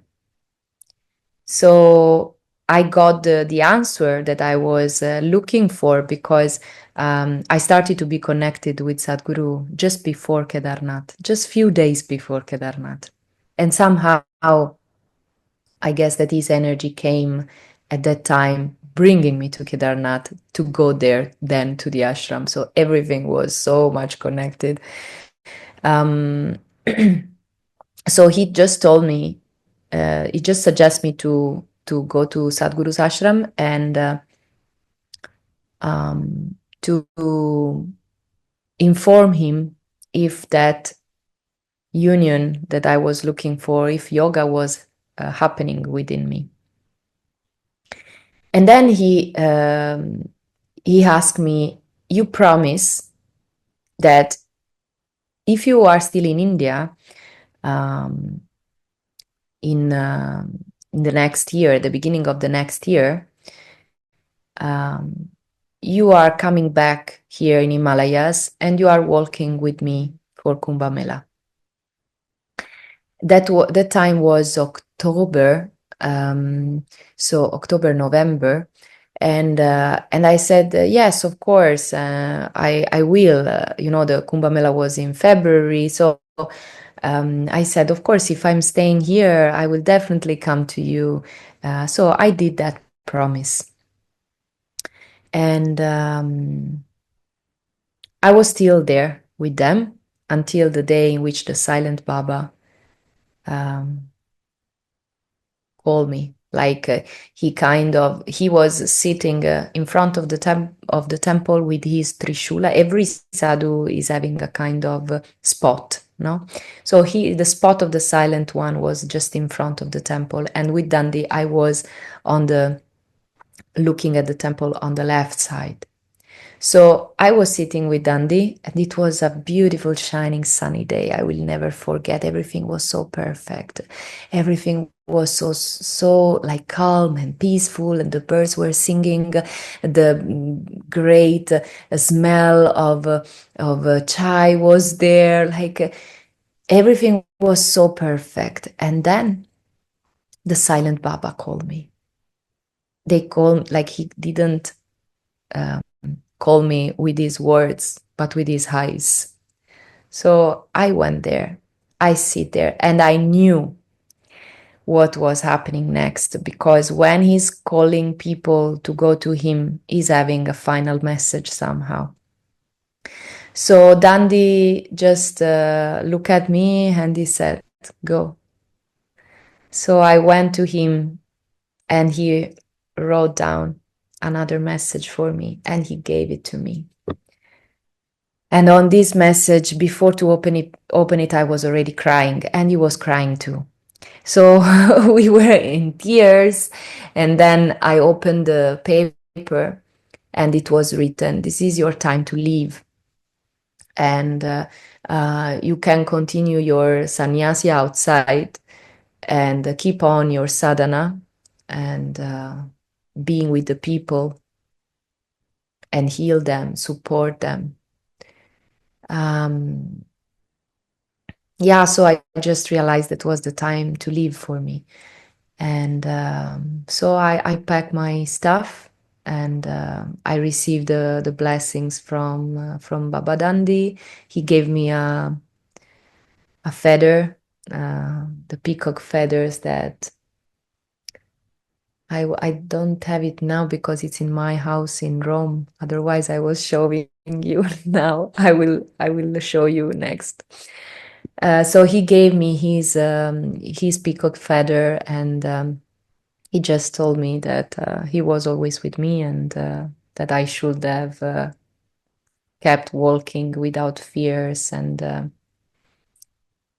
So I got the answer that I was looking for, because I started to be connected with Sadhguru just before Kedarnath, just few days before Kedarnath. And somehow I guess that his energy came at that time, bringing me to Kedarnath to go there, then to the ashram. So everything was so much connected. Um, so he just told me, he just suggests me to go to Sadhguru's ashram and to inform him if that union that I was looking for, if yoga was happening within me. And then he asked me, "You promise that if you are still in India um, in the next year, the beginning of the next year, um, you are coming back here in Himalayas and you are walking with me for Kumbh Mela." That time was October, um, so October, November, and I said yes, of course, I will. The Kumbh Mela was in February, so I said, of course, if I'm staying here, I will definitely come to you. So I did that promise, and I was still there with them until the day in which the Silent Baba um, called me. Like he was sitting in front of the temple with his trishula. Every sadhu is having a kind of spot, no? So the spot of the silent one was just in front of the temple, and with Dandi I was on the looking at the temple on the left side. So I was sitting with Dandi, and it was a beautiful, shining, sunny day. I will never forget. Everything was so perfect. Everything was so like calm and peaceful, and the birds were singing. The great smell of chai was there. Like everything was so perfect. And then the silent Baba called me. They called like he didn't. Um, call me with his words, but with his eyes. So I went there, I sit there, and I knew what was happening next, because when he's calling people to go to him, he's having a final message somehow. So Dandi just looked at me and he said, "Go." So I went to him and he wrote down another message for me and he gave it to me. And on this message, before to open it, I was already crying, and he was crying too. So we were in tears, and then I opened the paper, and it was written, "This is your time to leave, and you can continue your sannyasi outside, and keep on your sadhana, and being with the people, and heal them, support them." Um, yeah, so I just realized that was the time to leave for me. And so I packed my stuff, and I received the blessings from Baba Dandi. He gave me a feather, the peacock feathers that I don't have it now because it's in my house in Rome. Otherwise, I was showing you now. I will show you next. So he gave me his peacock feather, and he just told me that he was always with me, and that I should have kept walking without fears, and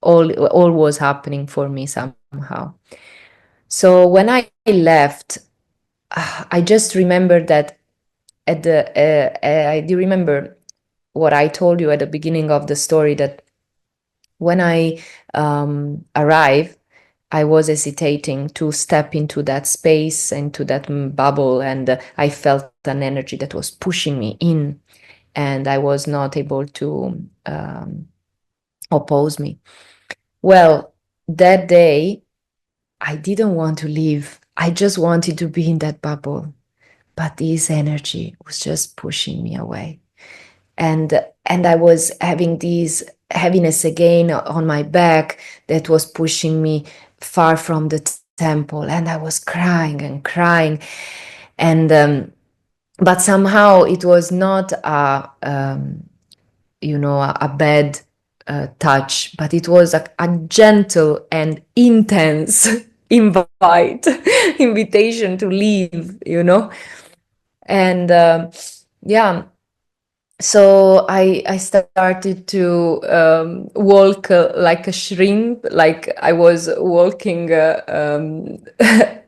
all was happening for me somehow. So when I left, I just remember that I do remember what I told you at the beginning of the story, that when I arrived, I was hesitating to step into that space, into that bubble, and I felt an energy that was pushing me in, and I was not able to oppose me. Well, that day, I didn't want to leave. I just wanted to be in that bubble, but this energy was just pushing me away. And I was having this heaviness again on my back that was pushing me far from the temple, and I was crying and crying, and but somehow it was not a bad touch, but it was a gentle and intense invite invitation to leave. And yeah, so I started to walk like a shrimp, like I was walking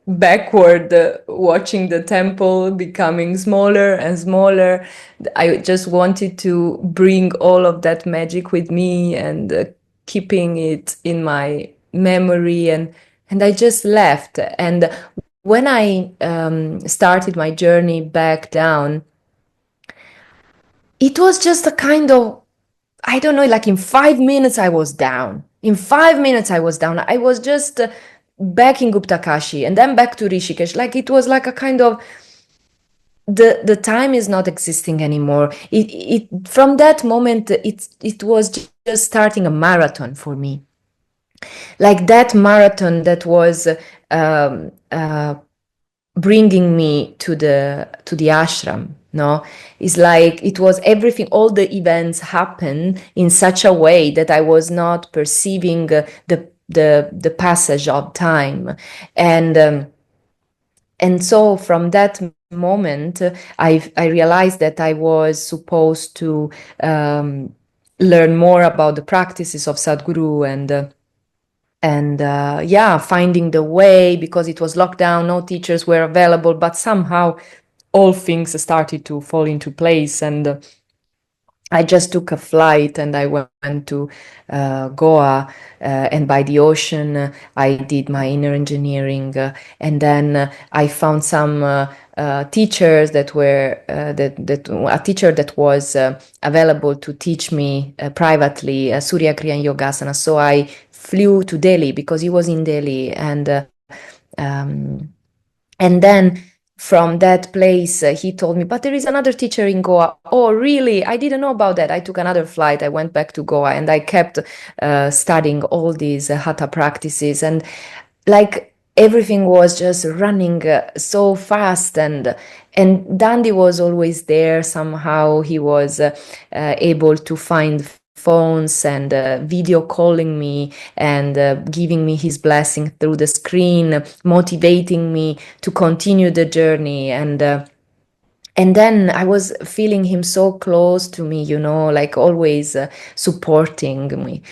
backward, watching the temple becoming smaller and smaller. I just wanted to bring all of that magic with me, and keeping it in my memory, and I just left. And when I started my journey back down, it was just a kind of, I don't know, like in 5 minutes I was down. In 5 minutes I was down. I was just back in Guptakashi and then back to Rishikesh. Like it was like a kind of, the time is not existing anymore. It from that moment it was just starting a marathon for me. Like that marathon that was um, uh, bringing me to the ashram. No, it's like it was everything, all the events happen in such a way that I was not perceiving the passage of time. And um, and so from that moment, I realized that I was supposed to um, learn more about the practices of Sadhguru, and yeah, finding the way, because it was locked down, no teachers were available, but somehow all things started to fall into place. And I just took a flight and I went to Goa, and by the ocean, I did my inner engineering, and then I found some teachers that were that a teacher that was available to teach me privately Surya Kriya and Yogasana. So I flew to Delhi because he was in Delhi, um, and then from that place, he told me, but there is another teacher in Goa. Oh, really? I didn't know about that. I took another flight. I went back to Goa and I kept studying all these hatha practices. And like everything was just running so fast. And Dandi was always there. Somehow he was able to find phones and video calling me, and giving me his blessing through the screen, motivating me to continue the journey. And then I was feeling him so close to me, like always supporting me.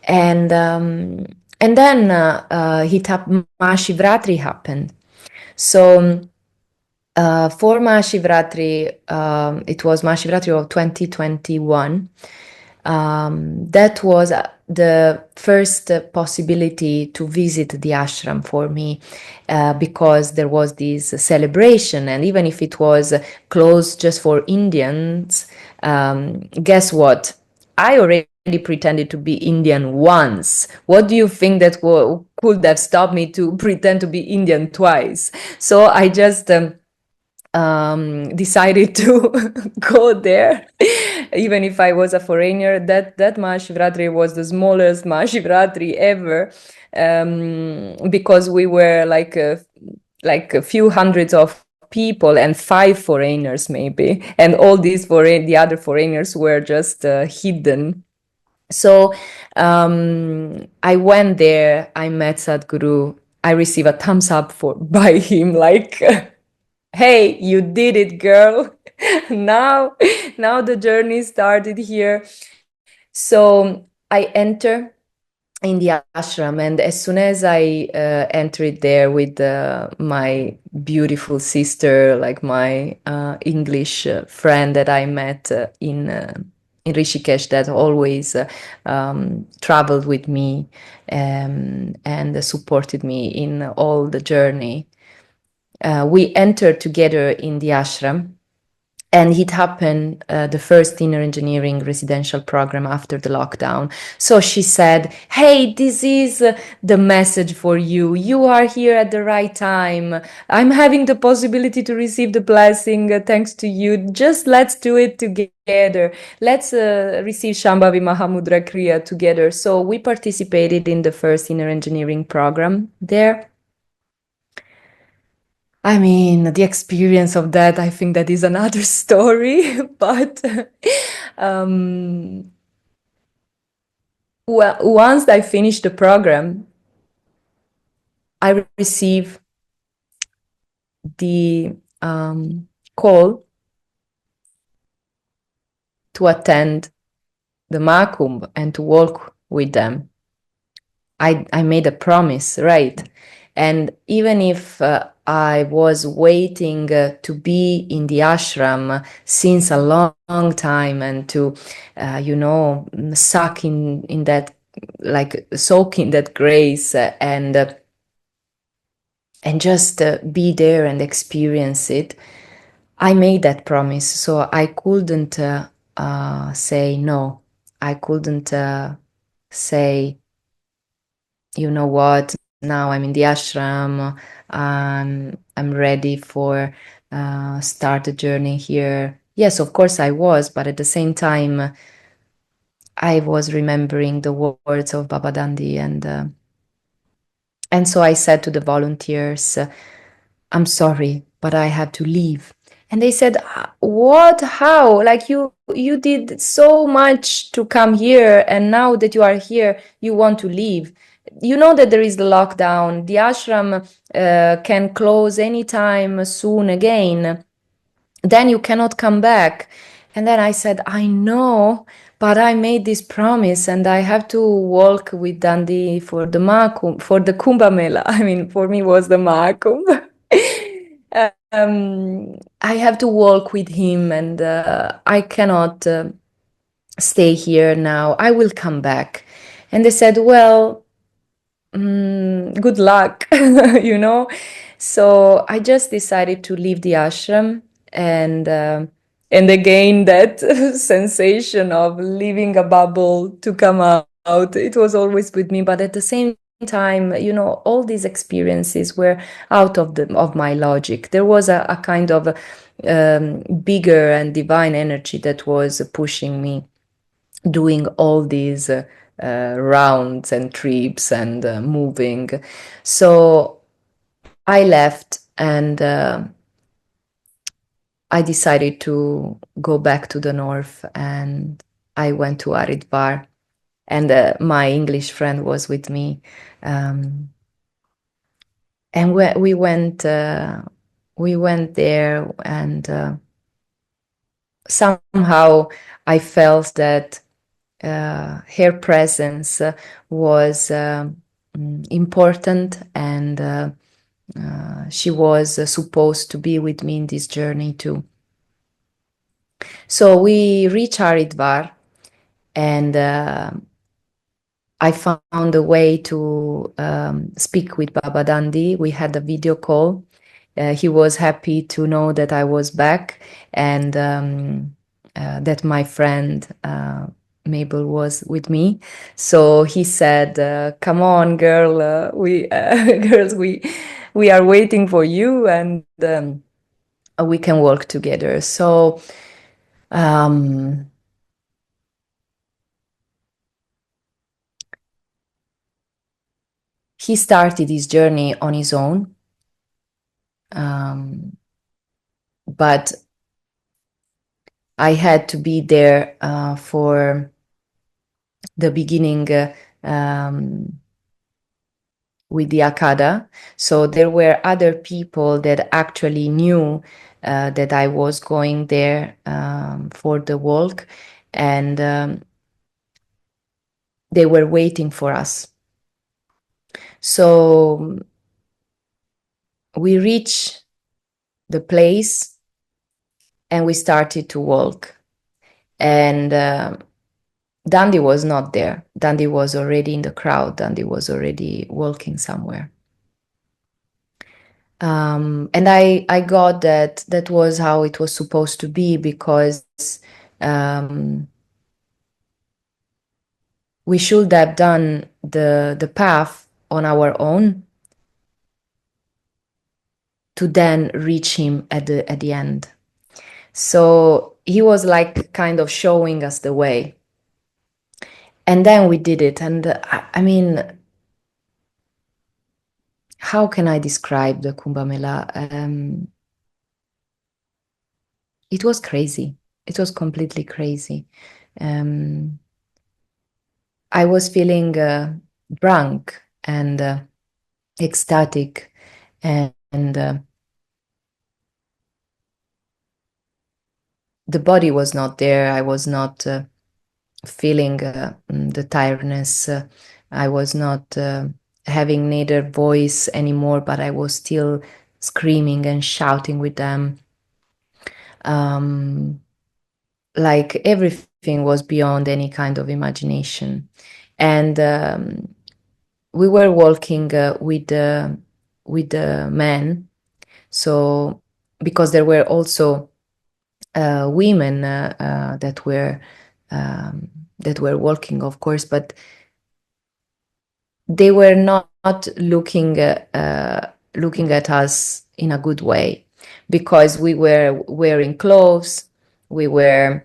And then Mahashivratri happened. So for Mahashivratri, it was Mahashivratri of 2021. That was the first possibility to visit the ashram for me, because there was this celebration. And even if it was closed just for Indians, guess what? I already pretended to be Indian once. What do you think that could have stopped me to pretend to be Indian twice? So I just decided to go there, even if I was a foreigner. That Mahashivratri was the smallest Mahashivratri ever, because we were like like a few hundreds of people and five foreigners maybe, and all these the other foreigners were just hidden. So I went there, I met Sadhguru, I received a thumbs up for by him, like, hey, you did it, girl. now now the journey started here. So I enter in the ashram, and as soon as I entered there with my beautiful sister, like my English friend that I met in Rishikesh, that always traveled with me and supported me in all the journey. We entered together in the ashram, and it happened the first inner engineering residential program after the lockdown. So she said, hey, this is the message for you. You are here at the right time. I'm having the possibility to receive the blessing thanks to you. Just let's do it together. Let's receive Shambhavi Mahamudra Kriya together. So we participated in the first inner engineering program there. I mean, the experience of that, I think that is another story. But um, well, once I finished the program, I received the call to attend the Makumbh and to walk with them. I made a promise, right? And even if I was waiting to be in the ashram since a long time, and to, suck in that, like soak in that grace, and just be there and experience it, I made that promise. So I couldn't say no. I couldn't say, you know what, now I'm in the ashram, I'm ready for start a journey here. Yes, of course I was, but at the same time I was remembering the words of Baba Dandi, and so I said to the volunteers, I'm sorry, but I have to leave. And they said, what? How? Like, you did so much to come here, and now that you are here, you want to leave. You know that there is the lockdown. The ashram can close anytime soon again. Then you cannot come back. And then I said, I know, but I made this promise, and I have to walk with Dandi for the for the Kumbh Mela. I mean, for me was the Mahakumbh. I have to walk with him, and I cannot stay here now. I will come back. And they said, well, good luck, you know. So I just decided to leave the ashram, and again that sensation of leaving a bubble to come out. It was always with me, but at the same time, you know, all these experiences were out of my logic. There was a kind of bigger and divine energy that was pushing me, doing all these rounds and trips and moving. So I left, and I decided to go back to the north, and I went to Haridwar, and my English friend was with me. And we went there, and somehow I felt that her presence was important, and she was supposed to be with me in this journey too. So we reached Haridwar, and I found a way to speak with Baba Dandi. We had a video call. He was happy to know that I was back, and that my friend Mabel was with me. So he said, "Come on, girl, we girls, we are waiting for you, and we can work together." So um, he started his journey on his own. But I had to be there for the beginning with the Akada. So there were other people that actually knew that I was going there for the walk, and they were waiting for us. So we reached the place and we started to walk. And Dandi was not there. Dandi was already in the crowd. Dandi was already walking somewhere. And I got that that was how it was supposed to be, because um, we should have done the path on our own to then reach him at the end. So he was like kind of showing us the way. And then we did it. And I mean, how can I describe the Kumbh Mela? It was crazy. It was completely crazy. Um, I was feeling drunk and ecstatic, and the body was not there. I was not feeling the tiredness. I was not having neither voice anymore, but I was still screaming and shouting with them. Um, like everything was beyond any kind of imagination. And we were walking with the men. So because there were also women that were walking, of course, but they were not looking at us in a good way, because we were wearing clothes, we were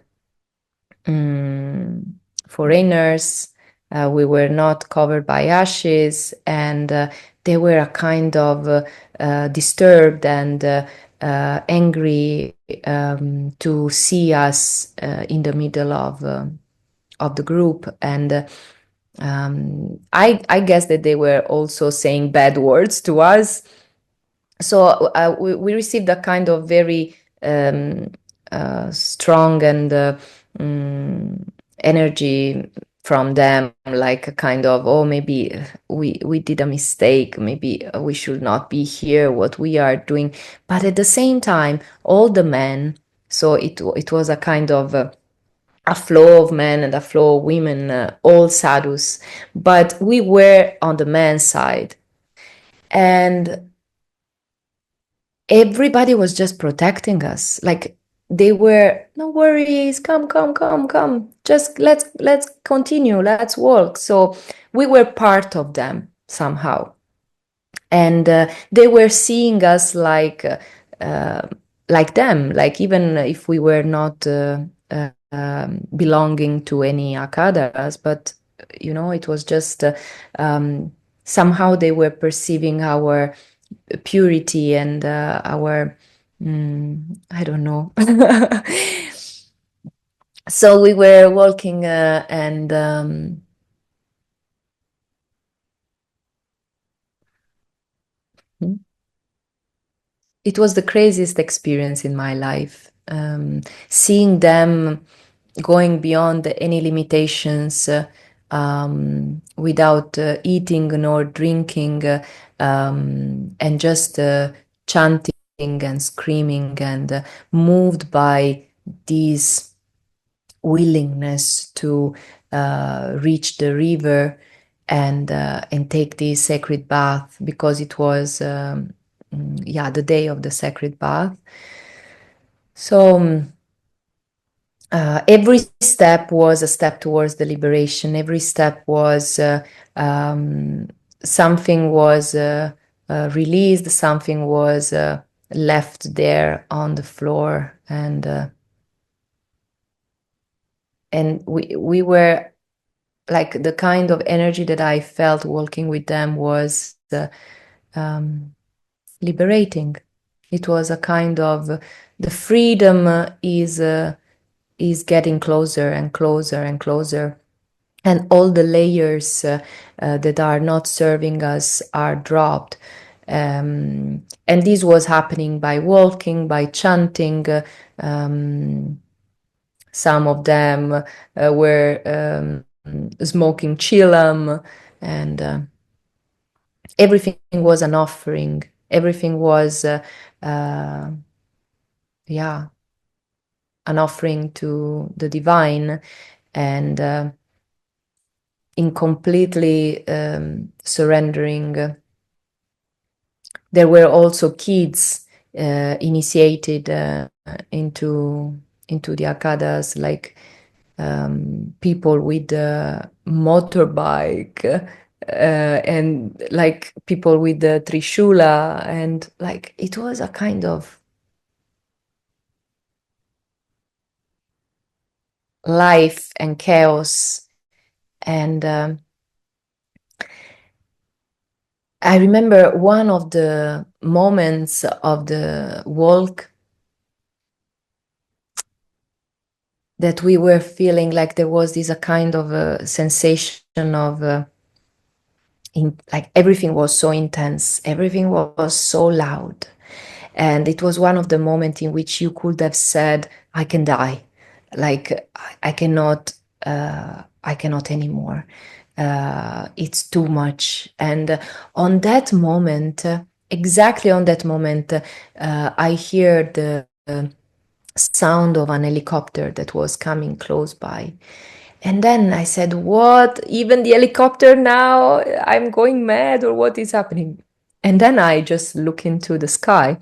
um, foreigners, we were not covered by ashes, and they were a kind of disturbed and angry to see us in the middle of the group. And I guess that they were also saying bad words to us. So we received a kind of very strong and energy from them, like a kind of, oh, maybe we did a mistake, maybe we should not be here, what we are doing. But at the same time, all the men, so it was a kind of a flow of men and a flow of women, all sadhus, but we were on the men's side. And everybody was just protecting us. Like they were, no worries, come, just let's continue, let's walk. So we were part of them somehow. And they were seeing us uh, like them, like even if we were not belonging to any akadas, but it was just um, somehow they were perceiving our purity and our I don't know. So we were walking and it was the craziest experience in my life. Seeing them going beyond any limitations, without eating nor drinking, and just chanting and screaming, and moved by this willingness to reach the river and take this sacred bath, because it was yeah, the day of the sacred bath. So every step was a step towards the liberation. Every step was um, something was released, something was left there on the floor, and we were like, the kind of energy that I felt walking with them was um, liberating. It was a kind of the freedom is getting closer and closer and closer, and all the layers that are not serving us are dropped. And this was happening by walking, by chanting. Some of them were smoking chilam, and everything was an offering. Everything was, uh, yeah, an offering to the divine, and in completely surrendering. There were also kids initiated into the akadas, like people with motorbike, and like people with the trishula, and like it was a kind of life and chaos. And I remember one of the moments of the walk that we were feeling like there was this a kind of a sensation of like everything was so intense, everything was so loud. And it was one of the moments in which you could have said, I can die. Like I cannot, I cannot anymore. It's too much. And on that moment, exactly on that moment, I hear the sound of an helicopter that was coming close by. And then I said, what? Even the helicopter now? I'm going mad, or what is happening? And then I just look into the sky,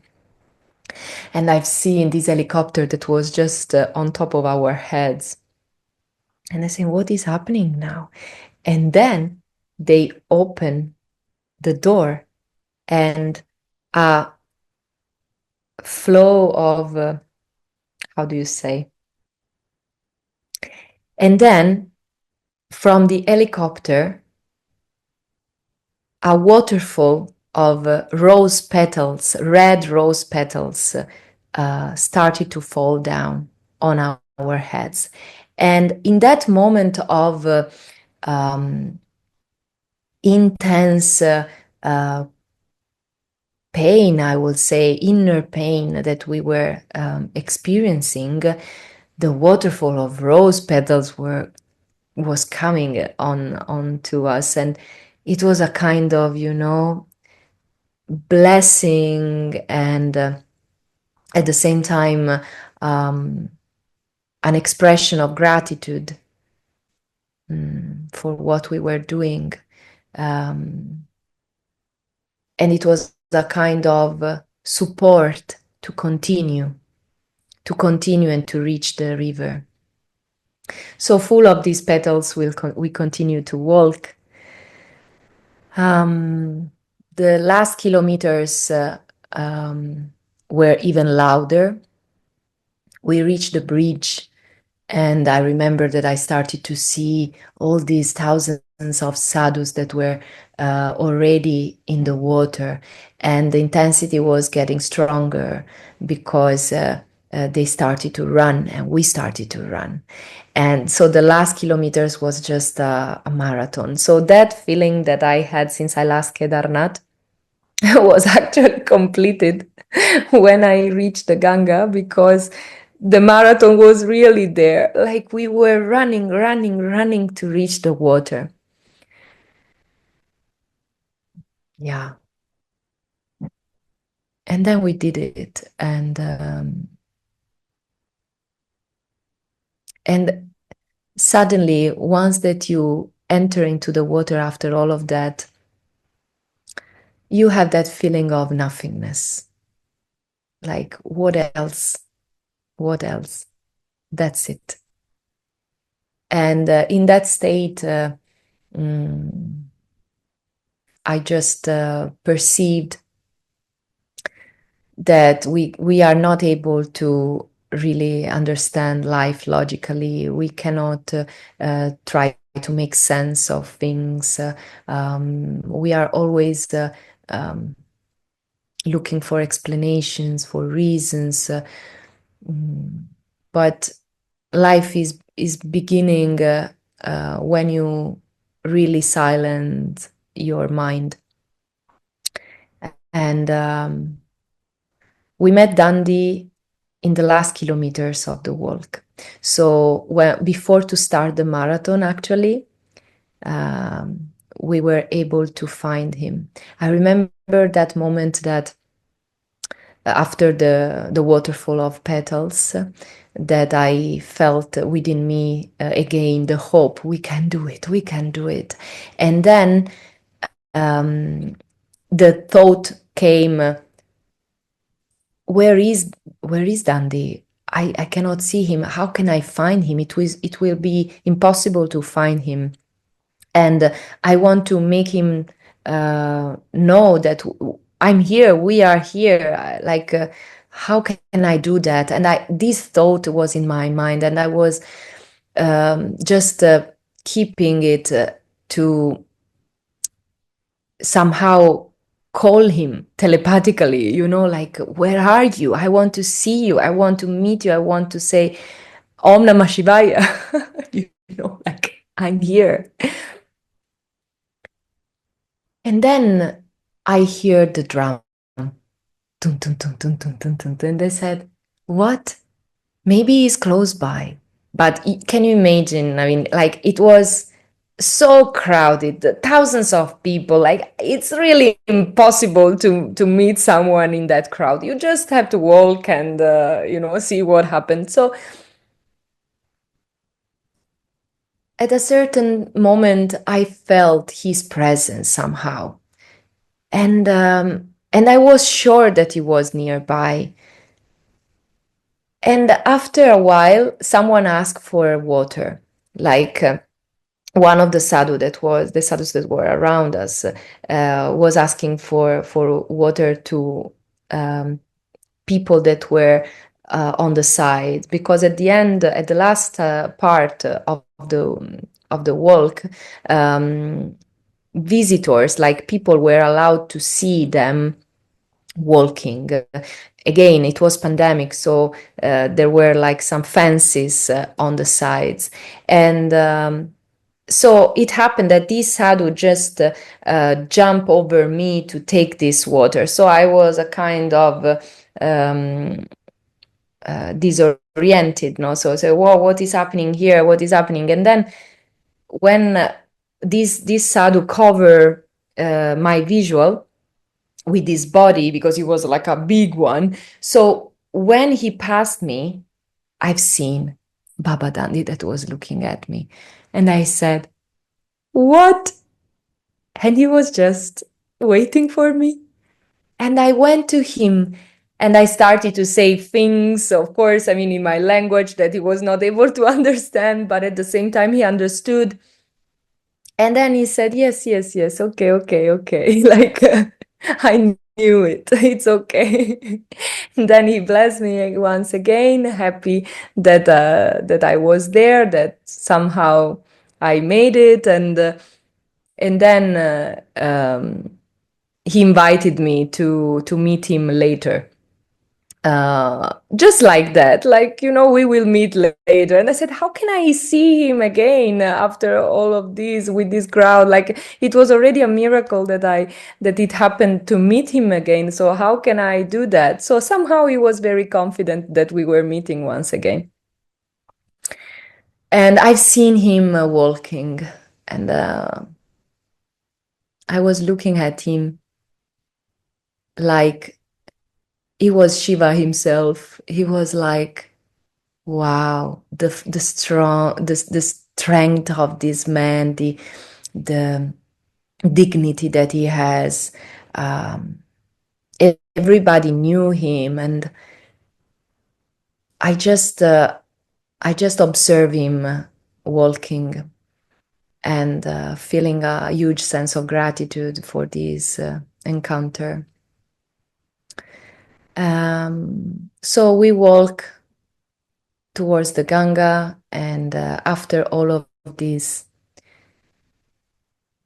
and I've seen this helicopter that was just on top of our heads. And I say, what is happening now? And then they open the door, and a flow of, how do you say? And then from the helicopter, a waterfall of rose petals, red rose petals, started to fall down on our heads. And in that moment of intense pain, I would say, inner pain that we were experiencing, the waterfall of rose petals was coming on to us, and it was a kind of, blessing, and at the same time an expression of gratitude for what we were doing. um, and it was a kind of support to continue and to reach the river. So full of these petals, we continue to walk. The last kilometers were even louder. We reached the bridge, and I remember that I started to see all these thousands of sadhus that were already in the water, and the intensity was getting stronger because they started to run, and we started to run. And so the last kilometers was just a marathon. So that feeling that I had since I last Kedarnath was actually completed when I reached the Ganga, because the marathon was really there. Like we were running, running, running to reach the water. Yeah. And then we did it. And suddenly, once that you enter into the water after all of that, you have that feeling of nothingness. Like, what else? What else? That's it. And in that state, mm, I just perceived that we are not able to really understand life logically. We cannot try to make sense of things. We are always looking for explanations, for reasons. Mm, but life is beginning when you really silence your mind. And we met Dandi in the last kilometers of the walk. So before to start the marathon, actually, we were able to find him. I remember that moment that after the waterfall of petals, that I felt within me again the hope, we can do it, we can do it. And then um, the thought came, where is where is Dandi? I cannot see him. How can I find him? It will be impossible to find him. And I want to make him know that I'm here, we are here. Like, how can I do that? And this thought was in my mind, and I was just keeping it to somehow call him telepathically, like, where are you? I want to see you. I want to meet you. I want to say, Om Namah Shivaya. Like, I'm here. And then I hear the drum. Tum, tum, tum, tum, tum, tum, tum, tum. And I said, what? Maybe he's close by. But can you imagine? I mean, like, it was so crowded, thousands of people. Like, it's really impossible to meet someone in that crowd. You just have to walk and, see what happened. So at a certain moment, I felt his presence somehow. And I was sure that he was nearby. And after a while, someone asked for water, like one of the sadhus that were around us was asking for water to um, people that were on the side, because at the end, at the last part of the walk, um, visitors, like people, were allowed to see them walking. Again, it was pandemic, so there were like some fences on the sides. And so it happened that this sadhu just jumped over me to take this water. So I was a kind of um, disoriented, no? So, whoa, what is happening here? What is happening? And then when this sadhu covered my visual with his body, because he was like a big one. So when he passed me, I've seen Baba Dandi that was looking at me. And I said, what? And he was just waiting for me. And I went to him and I started to say things, of course, I mean, in my language that he was not able to understand, but at the same time, he understood. And then he said, yes, yes, yes, okay, okay, okay. Like, I knew it. It's okay. And then he blessed me once again, happy that I was there, that somehow I made it. And then he invited me to meet him later. Just like that, like, we will meet later. And I said, how can I see him again after all of this with this crowd? Like, it was already a miracle that it happened to meet him again. So how can I do that? So somehow he was very confident that we were meeting once again. And I've seen him walking, and I was looking at him like he was Shiva himself. He was like, wow, the strength of this man, the dignity that he has. Um, Everybody knew him, and I just I just observe him walking, and feeling a huge sense of gratitude for this encounter. So we walk towards the Ganga, and after all of this,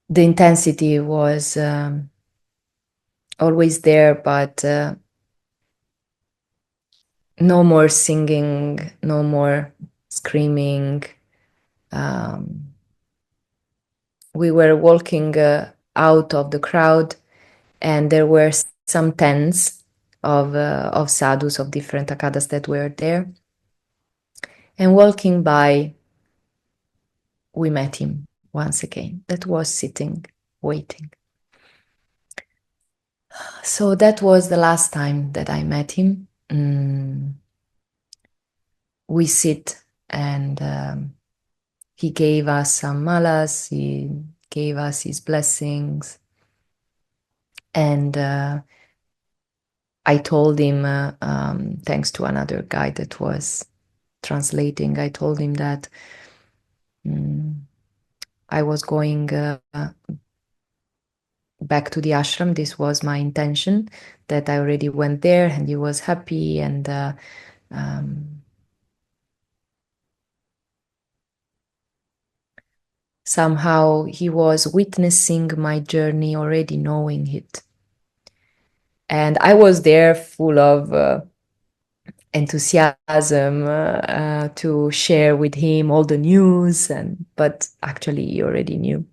the intensity was always there, but no more singing, no more screaming. Um, we were walking out of the crowd, and there were some tents of sadhus of different akadas that were there. And walking by, we met him once again. That was sitting, waiting. So that was the last time that I met him. We sit, and he gave us some malas, he gave us his blessings, and I told him, thanks to another guy that was translating, I told him that mm, I was going back to the ashram. This was my intention, that I already went there, and he was happy, and um, somehow he was witnessing my journey, already knowing it. And I was there full of enthusiasm to share with him all the news, and but actually he already knew.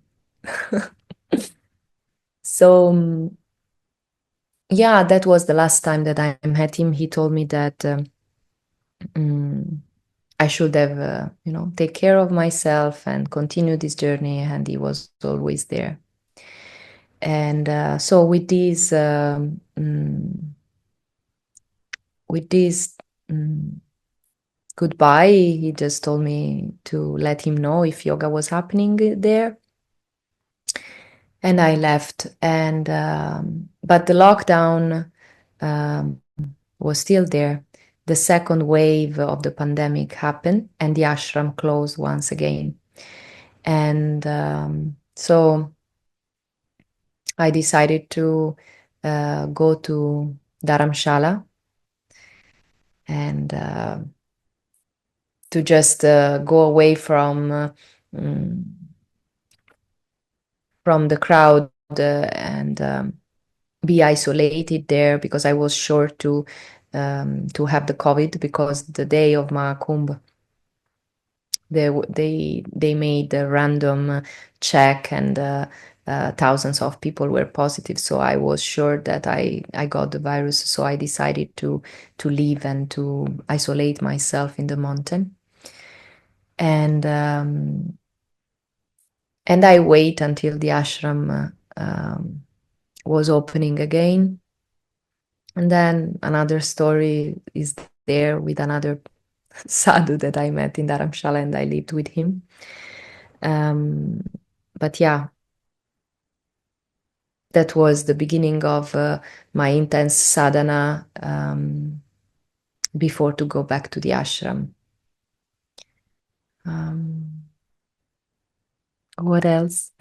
So yeah, that was the last time that I met him. He told me that mm, I should have, take care of myself and continue this journey, and he was always there. And so with this goodbye, he just told me to let him know if yoga was happening there, and I left. And but the lockdown um, was still there. The second wave of the pandemic happened, and the ashram closed once again. And so I decided to go to Dharamshala, and to just go away mm, from the crowd, and be isolated there, because I was sure to have the COVID, because the day of Mahakumbh they made a random check, and thousands of people were positive. So I was sure that I got the virus. So I decided to leave and to isolate myself in the mountain. And I wait until the ashram was opening again. And then another story is there with another sadhu that I met in Dharamshala, and I lived with him. Um, but yeah, that was the beginning of my intense sadhana before to go back to the ashram. Um, what else?